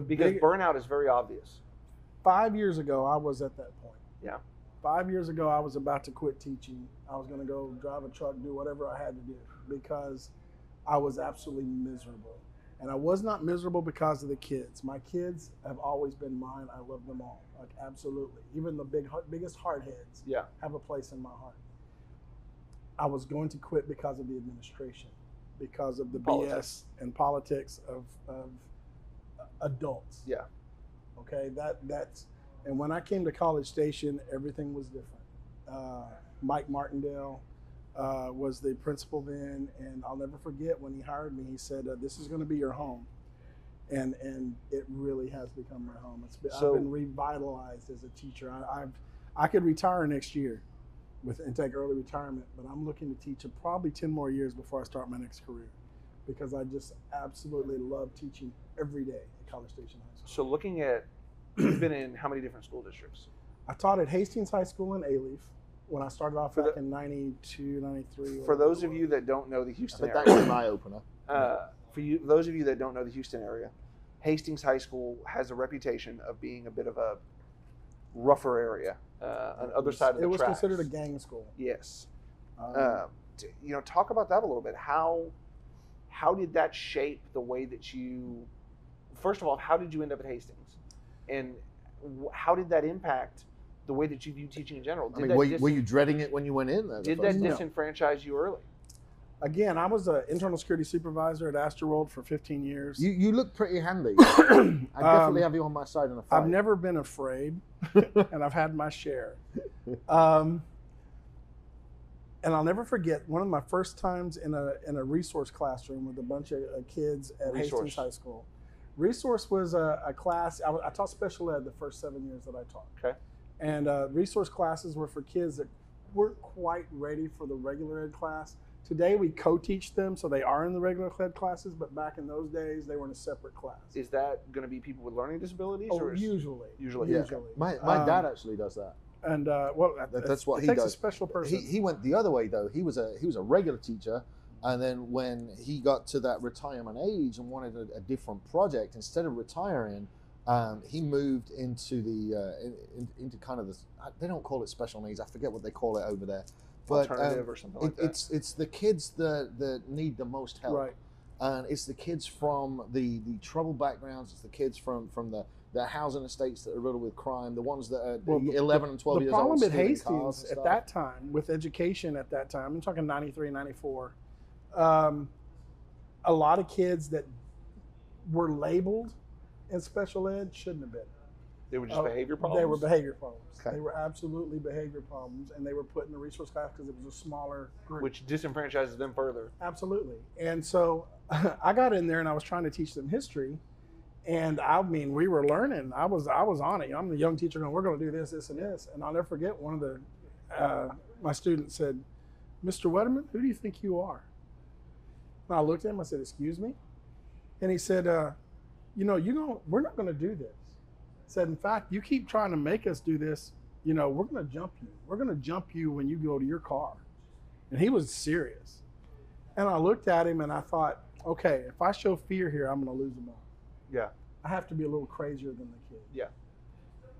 because burnout is very obvious. 5 years ago, I was at that point. Yeah. 5 years ago, I was about to quit teaching. I was going to go drive a truck, do whatever I had to do because I was absolutely miserable. And I was not miserable because of the kids. My kids have always been mine. I love them all, like absolutely. Even the biggest hardheads have a place in my heart. I was going to quit because of the administration, because of the BS and politics of adults. Yeah. Okay, that's and when I came to College Station, everything was different. Mike Martindale was the principal then, and I'll never forget when he hired me. He said, "This is going to be your home," and it really has become my home. I've been revitalized as a teacher. I could retire next year and take early retirement, but I'm looking to teach probably 10 more years before I start my next career, because I just absolutely love teaching every day at College Station High School. So looking at, you've been in how many different school districts? I taught at Hastings High School in Alief when I started off back in 92, 93. For those of you that don't know the Houston area. But that was an eye-opener. Those of you that don't know the Houston area, Hastings High School has a reputation of being a bit of a rougher area on the other side of the tracks. It was considered a gang school. Yes. Talk about that a little bit. How did that shape the way that you, first of all, how did you end up at Hastings? And how did that impact the way that you view teaching in general? Were you dreading it when you went in? Did that disenfranchise you early? Again, I was an internal security supervisor at Astroworld for 15 years. You look pretty handy. I definitely have you on my side in a fight. I've never been afraid, and I've had my share. And I'll never forget one of my first times in a resource classroom with a bunch of kids at Hastings High School. Resource was a class. I taught special ed the first 7 years that I taught. Okay. And resource classes were for kids that weren't quite ready for the regular ed class. Today we co-teach them, so they are in the regular ed classes, but back in those days they were in a separate class. Is that going to be people with learning disabilities? Oh, or usually. Yeah. My dad actually does that. And that's what he takes does. A special person. He went the other way though. He was a regular teacher, and then when he got to that retirement age and wanted a different project, instead of retiring, he moved into into kind of this. They don't call it special needs. I forget what they call it over there. But alternative or something like that. It's the kids that need the most help, right? And it's the kids from the troubled backgrounds. It's the kids from the housing estates that are riddled with crime. The ones that are 11 and 12 years old. The problem at Hastings at that time, with education at that time, I'm talking 93, 94, a lot of kids that were labeled in special ed shouldn't have been. They were just behavior problems? They were behavior problems. Okay. They were absolutely behavior problems, and they were put in a resource class because it was a smaller group. Which disenfranchises them further. Absolutely. And so I got in there and I was trying to teach them history, and we were learning. I was on it. I'm the young teacher going, we're going to do this, this, and this. And I'll never forget one of my students said, "Mr. Wetterman, who do you think you are?" And I looked at him, I said, "Excuse me?" And he said, we're not going to do this. said, in fact, you keep trying to make us do this, we're going to jump you. We're going to jump you when you go to your car. And he was serious. And I looked at him and I thought, okay, if I show fear here, I'm going to lose them all. Yeah. I have to be a little crazier than the kid. Yeah.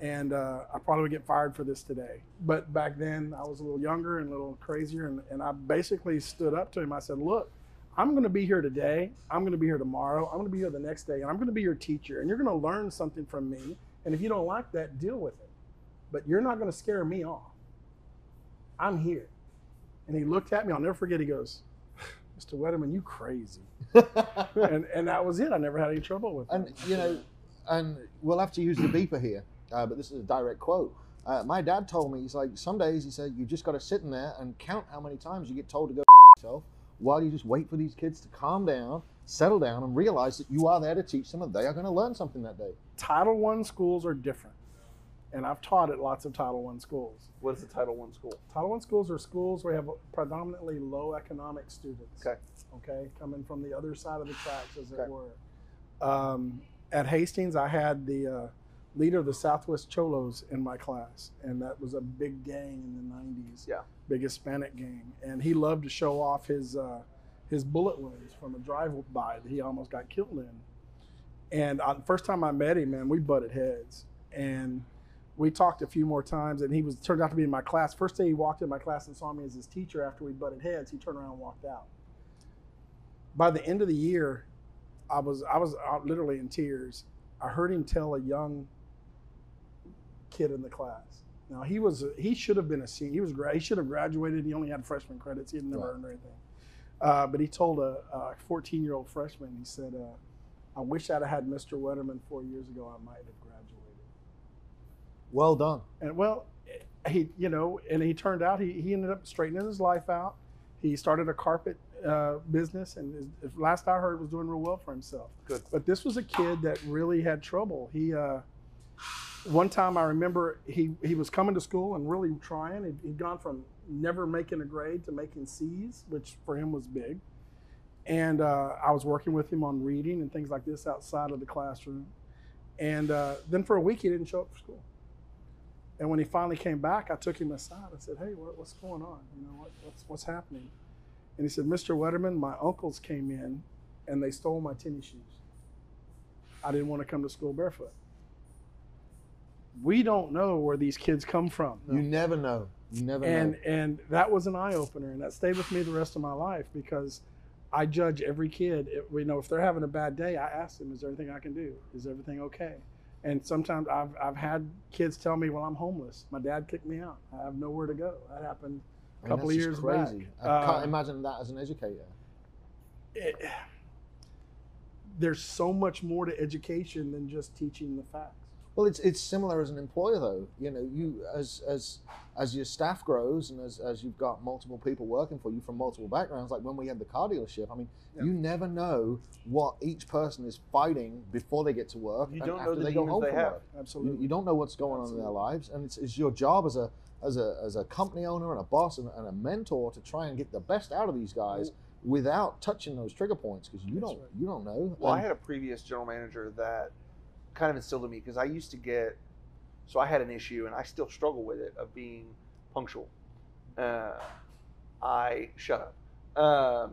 And I probably would get fired for this today. But back then I was a little younger and a little crazier. And I basically stood up to him. I said, look, I'm going to be here today. I'm going to be here tomorrow. I'm going to be here the next day. And I'm going to be your teacher. And you're going to learn something from me. And if you don't like that, deal with it. But you're not going to scare me off. I'm here. And he looked at me. I'll never forget. He goes, Mr. Wetterman, you crazy. and that was it. I never had any trouble with it. And, and we'll have to use the beeper here, but this is a direct quote. My dad told me, he's like, some days, he said, you just got to sit in there and count how many times you get told to go yourself while you just wait for these kids to calm down, settle down, and realize that you are there to teach them and they are going to learn something that day. Title I schools are different. And I've taught at lots of Title I schools. What is a Title I school? Title I schools are schools where we have predominantly low economic students. Okay, coming from the other side of the tracks, as it were. At Hastings, I had the leader of the Southwest Cholos in my class, and that was a big gang in the 90s. Yeah. Big Hispanic gang. And he loved to show off his bullet wounds from a drive-by that he almost got killed in. And the first time I met him, man, we butted heads. And we talked a few more times, and he turned out to be in my class. First day he walked in my class and saw me as his teacher after we butted heads, he turned around and walked out. By the end of the year, I was literally in tears. I heard him tell a young kid in the class. Now he should have been a senior. He should have graduated. He only had freshman credits. He had never earned anything. But he told a 14-year-old freshman, he said, I wish I'd have had Mr. Wetterman 4 years ago. I might have graduated. Well done. And he turned out, he ended up straightening his life out. He started a carpet business, and last I heard was doing real well for himself. Good. But this was a kid that really had trouble. One time I remember he was coming to school and really trying. He'd gone from never making a grade to making C's, which for him was big. And I was working with him on reading and things like this outside of the classroom. And then for a week he didn't show up for school. And when he finally came back, I took him aside. I said, hey, what's going on? What's happening? And he said, Mr. Wetterman, my uncles came in and they stole my tennis shoes. I didn't want to come to school barefoot. We don't know where these kids come from. You never know. You never know. And that was an eye-opener, and that stayed with me the rest of my life because I judge every kid. If they're having a bad day, I ask them, is there anything I can do? Is everything okay? And sometimes I've had kids tell me, well, I'm homeless. My dad kicked me out. I have nowhere to go. That happened a couple of years back. I can't imagine that as an educator. There's so much more to education than just teaching the facts. Well, it's similar as an employer, though. You as your staff grows and as you've got multiple people working for you from multiple backgrounds, like when we had the car dealership, you never know what each person is fighting before they get to work. You and don't after know the they go demons home they from have. work. Absolutely. You don't know what's going on in their lives, and it's your job as a company owner and a boss and a mentor to try and get the best out of these guys without touching those trigger points, because you don't know. Well, I had a previous general manager that kind of instilled in me, because I used to get, so I had an issue, and I still struggle with it, of being punctual. I shut up.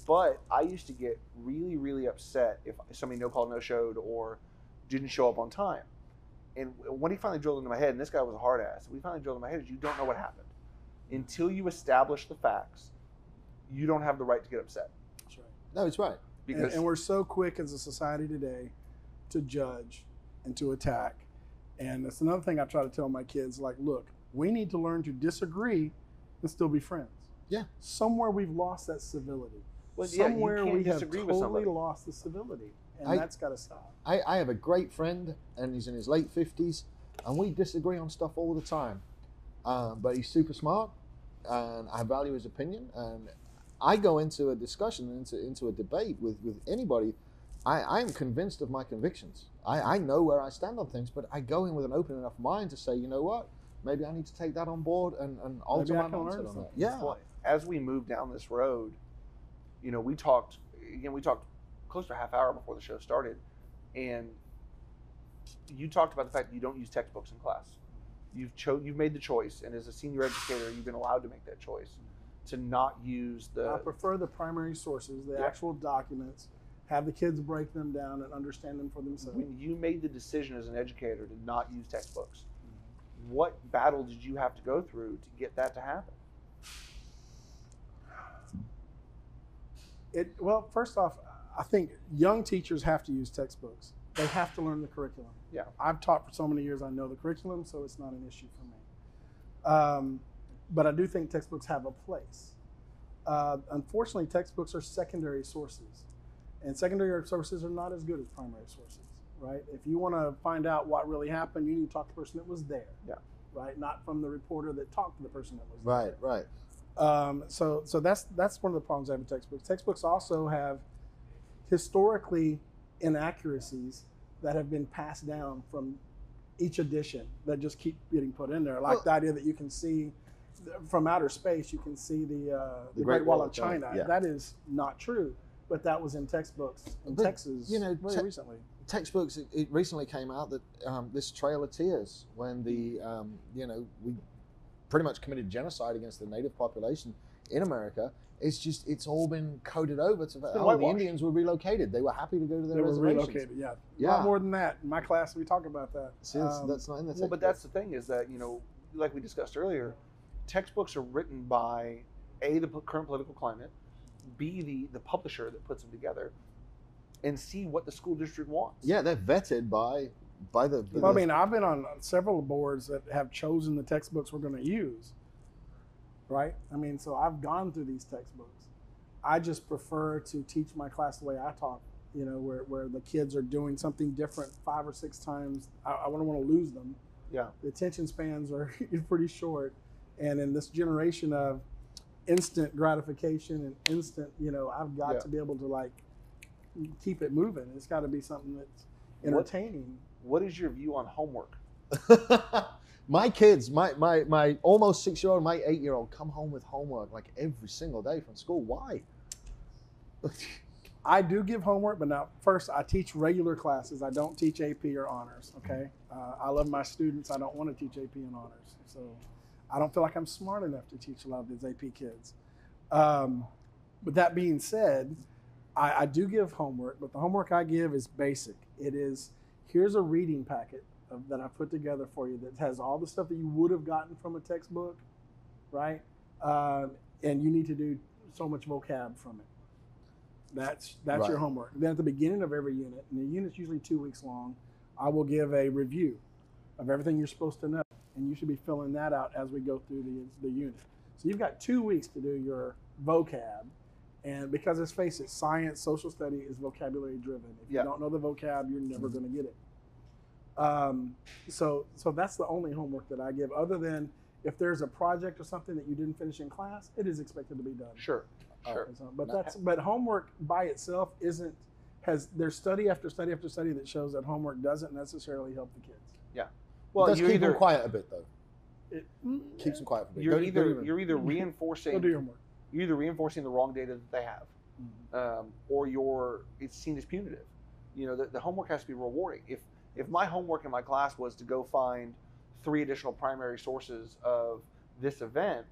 But I used to get really, really upset if somebody no call, no showed, or didn't show up on time. And when he finally drilled into my head, and this guy was a hard ass, we finally drilled into my head, is you don't know what happened. Until you establish the facts, you don't have the right to get upset. That's right. No, it's right. Because and we're so quick as a society today to judge and to attack. And that's another thing I try to tell my kids, like, look, we need to learn to disagree and still be friends. Yeah. Somewhere we've lost that civility. Well, yeah, Somewhere we have with totally somebody. lost the civility. And that's got to stop. I have a great friend, and he's in his late 50s, and we disagree on stuff all the time. But he's super smart, and I value his opinion. And I go into a discussion, into a debate with anybody. I am convinced of my convictions. I know where I stand on things, but I go in with an open enough mind to say, you know what, maybe I need to take that on board and alter my mindset on that. Yeah. Well, as we move down this road, we talked close to a half hour before the show started, and you talked about the fact that you don't use textbooks in class. You've made the choice, and as a senior educator, you've been allowed to make that choice to not use the. I prefer the primary sources, the actual documents. Have the kids break them down and understand them for themselves. When you made the decision as an educator to not use textbooks, what battle did you have to go through to get that to happen? Well, first off, I think young teachers have to use textbooks. They have to learn the curriculum. Yeah. I've taught for so many years, I know the curriculum, so it's not an issue for me. But I do think textbooks have a place. Unfortunately, textbooks are secondary sources. And secondary sources are not as good as primary sources, right? If you want to find out what really happened, you need to talk to the person that was there. Yeah. Right? Not from the reporter that talked to the person that was there. Right. So that's one of the problems I have with textbooks. Textbooks also have historically inaccuracies that have been passed down from each edition that just keep getting put in there. Like the idea that you can see from outer space, you can see the Great Wall of China. Yeah. That is not true, but that was in textbooks in Texas very recently. Textbooks, it recently came out that this Trail of Tears, when the, we pretty much committed genocide against the native population in America. It's all been coded over to the Indians were relocated. They were happy to go to their reservations. Relocated, yeah. A lot more than that. In my class, we talk about that. See, that's not in the textbook. Well, but that's the thing is that, like we discussed earlier, textbooks are written by A, the current political climate, B, the publisher that puts them together, and C, what the school district wants. Yeah, they're vetted by the. Well, I mean, I've been on several boards that have chosen the textbooks we're going to use. Right? I mean, so I've gone through these textbooks. I just prefer to teach my class the way I taught, where the kids are doing something different 5 or 6 times. I wouldn't want to lose them. Yeah. The attention spans are pretty short. And in this generation of instant gratification and instant, I've got to be able to keep it moving. It's got to be something that's entertaining. What is your view on homework? My kids, my almost 6-year-old, my 8-year-old come home with homework like every single day from school. Why? I do give homework, but now first I teach regular classes. I don't teach AP or honors, okay? I love my students. I don't want to teach AP and honors. So I don't feel like I'm smart enough to teach a lot of these AP kids. But that being said, I do give homework, but the homework I give is basic. It is, here's a reading packet that I put together for you that has all the stuff that you would have gotten from a textbook, right? And you need to do so much vocab from it. That's Right. your homework. Then at the beginning of every unit, and the unit's usually 2 weeks long, I will give a review of everything you're supposed to know, and you should be filling that out as we go through the unit. So you've got 2 weeks to do your vocab, and because let's face it, science, social study is vocabulary driven. If you don't know the vocab, you're never going to get it. So that's the only homework that I give, other than if there's a project or something that you didn't finish in class, it is expected to be done. Sure. But homework by itself there's study after study after study that shows that homework doesn't necessarily help the kids. Yeah. Well, it does keep them quiet a bit though. It keeps them quiet for a bit. You're either reinforcing. Go do your homework. You're either reinforcing the wrong data that they have, or it's seen as punitive. The homework has to be rewarding. If my homework in my class was to go find 3 additional primary sources of this event,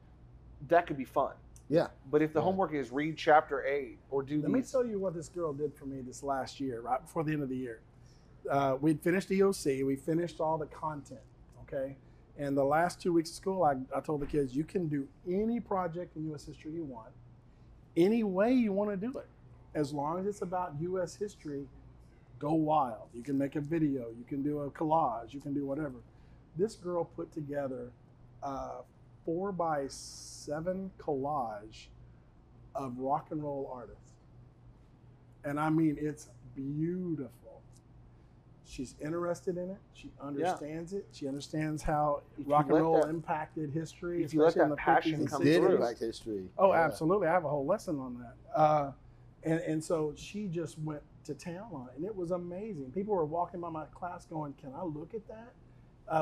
that could be fun. Yeah. But if the homework is read chapter 8 or do Let me tell you what this girl did for me this last year, right before the end of the year. We'd finished EOC. We finished all the content, okay? And the last 2 weeks of school, I told the kids, you can do any project in U.S. history you want, any way you want to do it. As long as it's about U.S. history, go wild. You can make a video. You can do a collage. You can do whatever. This girl put together a 4x7 collage of rock and roll artists. And I mean, it's beautiful. She's interested in it. She understands it. She understands how rock and roll impacted history. If you let that passion come through. It did impact history. Oh, absolutely. I have a whole lesson on that. And so she just went to town on it, and it was amazing. People were walking by my class going, can I look at that?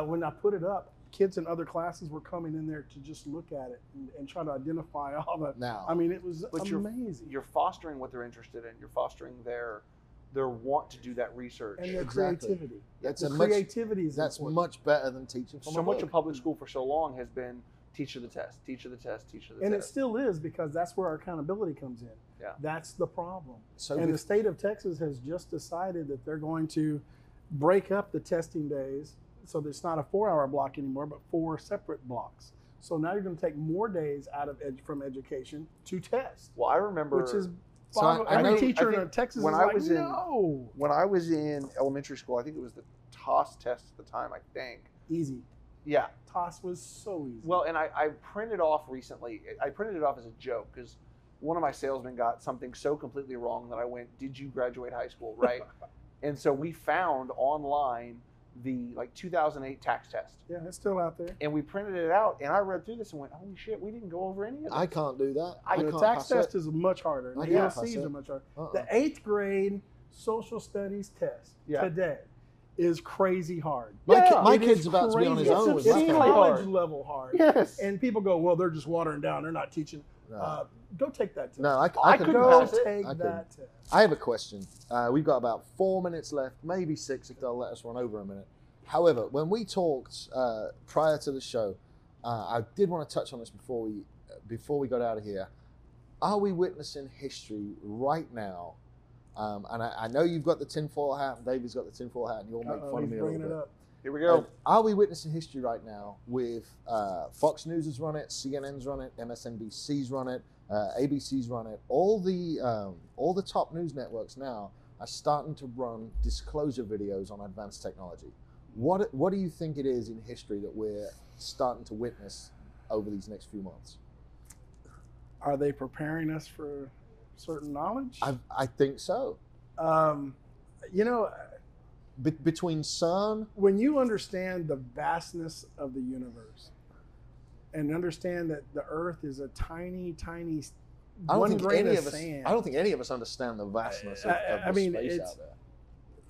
When I put it up, kids in other classes were coming in there to just look at it and try to identify all the. Now, I mean, it was amazing. You're fostering what they're interested in. You're fostering their their want to do that research. And their Exactly. creativity. That's The a much, creativity is that's important. much better than teaching from So a much book. of public school for so long has been teacher the test, teacher the test, teacher the And it test. still is, because that's where our accountability comes in. Yeah. That's the problem. So And the with- state of Texas has just decided that they're going to break up the testing days so that it's not a 4-hour block anymore, but 4 separate blocks. So now you're going to take more days out of from education to test, Well, I remember which is So I every know- teacher I in think Texas when is I like, was in- no, when I was in elementary school, I think it was the TOS test at the time, I think. easy. Yeah. TOS was so easy. Well, and I printed off recently. I printed it off as a joke because one of my salesmen got something so completely wrong that I went, "Did you graduate high school?" Right? And so we found online the 2008 tax test, yeah, it's still out there. and we printed it out. And I read through this and went, "Holy shit, we didn't go over any of this." I can't do that. The can't tax pass test it. is much harder. I The can't pass ELCs it. are much harder. Uh-uh. The 8th grade social studies test today is crazy hard. My It kid's is about to be on his crazy. own with It's my obscenely phone. college hard. level hard. Yes. And people go, well, they're just watering down. They're not teaching. No, Go take that test. no, I I couldn't couldn't Go pass pass it. take I couldn't. that test. I have a question. We've got about 4 minutes left, maybe 6 if they'll let us run over a minute. However, when we talked prior to the show, I did want to touch on this before we got out of here. Are we witnessing history right now? And I know you've got the tinfoil hat, and David's got the tinfoil hat, and you'll make fun of He's me a bringing little it bit. up. Here we go. Are we witnessing history right now with Fox News has run it, CNN's run it, MSNBC's run it, ABC's run it. All the top news networks now are starting to run disclosure videos on advanced technology. What do you think it is in history that we're starting to witness over these next few months? Are they preparing us for certain knowledge? I think so. You know, Between CERN, when you understand the vastness of the universe and understand that the Earth is a tiny, tiny I don't one think grain any of of us. sand. I don't think any of us understand the vastness of I the mean, space it's- out there.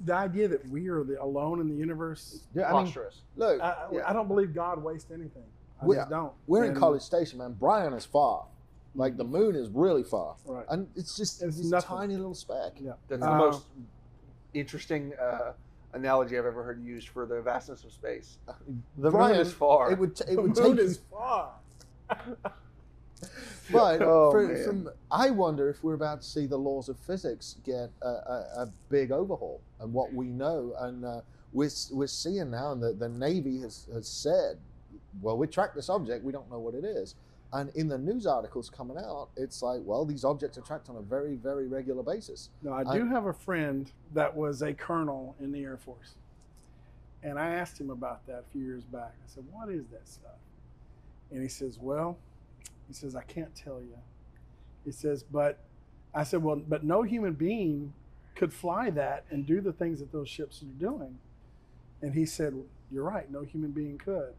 The idea that we are alone in the universe, Yeah, I mean, Monstrous. look, I don't believe God wastes anything. I We- just don't. we're in And- College Station, man. Brian is far. Like the moon is really far, Right. and it's just It's this nothing. tiny little speck. Yeah. That's the most interesting analogy I've ever heard used for the vastness of space. The Brian, moon is far. It would The take moon you, is far. but Oh, man. from I wonder if we're about to see the laws of physics get a big overhaul, and what we know, and we're seeing now, and the Navy has said, well, we tracked this object, we don't know what it is. And in the news articles coming out, it's like, well, these objects are tracked on a very, very regular basis. No, I do have a friend that was a colonel in the Air Force. And I asked him about that a few years back. I said, what is that stuff? And he says, I can't tell you. He says, I said, but no human being could fly that and do the things that those ships are doing. And he said, you're right, no human being could.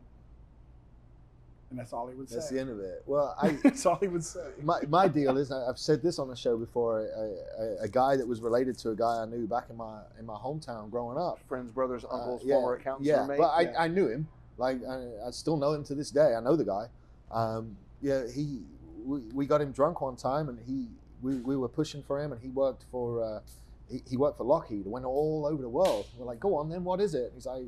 And that's all he would say. That's the end of it. Well, That's all he would say. my deal is, I've said this on the show before, a guy that was related to a guy I knew back in my hometown growing up. Friends, brothers, uncles, Yeah, former accountants, yeah, roommate. but I knew him. Like I still know him to this day. I know the guy. We got him drunk one time, and we were pushing for him, and he worked for Lockheed. Went all over the world. We're like, go on then, what is it? He's like,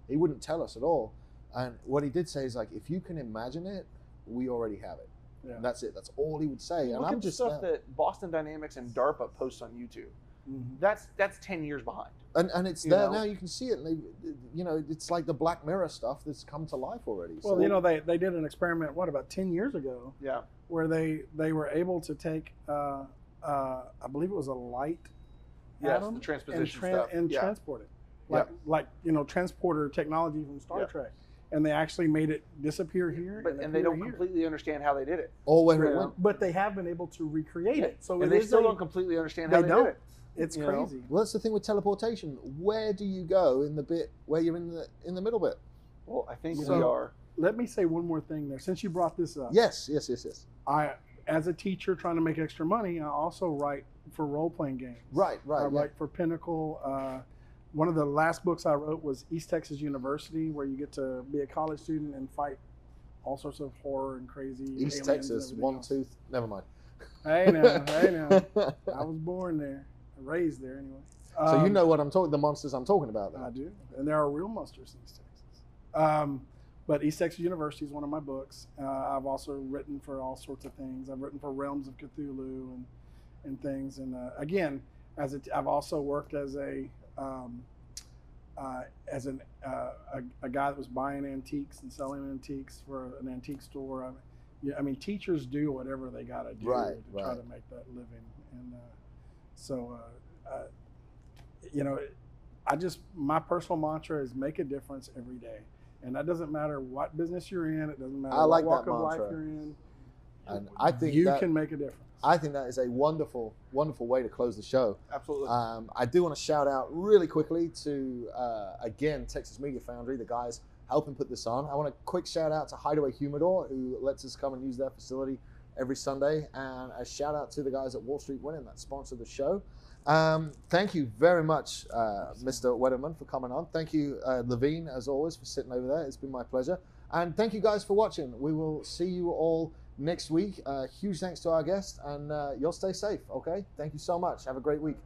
he wouldn't tell us at all. And what he did say is like, if you can imagine it, we already have it. Yeah. And that's it. That's all he would say. And Look I'm at the just stuff that Boston Dynamics and DARPA posts on YouTube. Mhm. That's 10 years behind. and it's You there know? now. You can see it. And it's like the Black Mirror stuff that's come to life already. Well, So- they did an experiment, about 10 years ago, Yeah. where they were able to take, I believe it was a light Yes, atom the transposition stuff. and Yeah. transport it. Yeah. Like transporter technology from Star Yeah. Trek. And they actually made it disappear here. And they appear don't here. completely understand how they did it. or where it Yeah. went. But they have been able to recreate it. So And it they is still a- don't completely understand how they they don't. did it. It's you know? crazy. Well, that's the thing with teleportation. Where do you go in the bit where you're in the middle bit? Well, I think So- we are. Let me say one more thing there. Since you brought this up, Yes. I, as a teacher trying to make extra money, I also write for role-playing games. Right. I Yeah. write for Pinnacle. One of the last books I wrote was East Texas University, where you get to be a college student and fight all sorts of horror and crazy East aliens and Texas, everything one else. tooth. Never mind. Hey now. I was born there, raised there anyway. So you know what I'm talking, the monsters I'm talking about. I do, and there are real monsters in East Texas. But East Texas University is one of my books. I've also written for all sorts of things. I've written for Realms of Cthulhu and things. And again, I've also worked as a guy that was buying antiques and selling antiques for an antique store. I mean, teachers do whatever they got to do to try to make that living. And my personal mantra is make a difference every day. And that doesn't matter what business you're in. It doesn't matter what walk of life you're in. And I think you can make a difference. I think that is a wonderful, wonderful way to close the show. Absolutely. I do want to shout out really quickly to, again, Texas Media Foundry, the guys helping put this on. I want a quick shout out to Hideaway Humidor, who lets us come and use their facility every Sunday. And a shout out to the guys at Wall Street Winning that sponsor the show. Thank you very much, Mr. Wetterman, for coming on. Thank you, Levine, as always, for sitting over there. It's been my pleasure. And thank you guys for watching. We will see you all next week. Huge thanks to our guest, and you'll stay safe, okay? Thank you so much. Have a great week.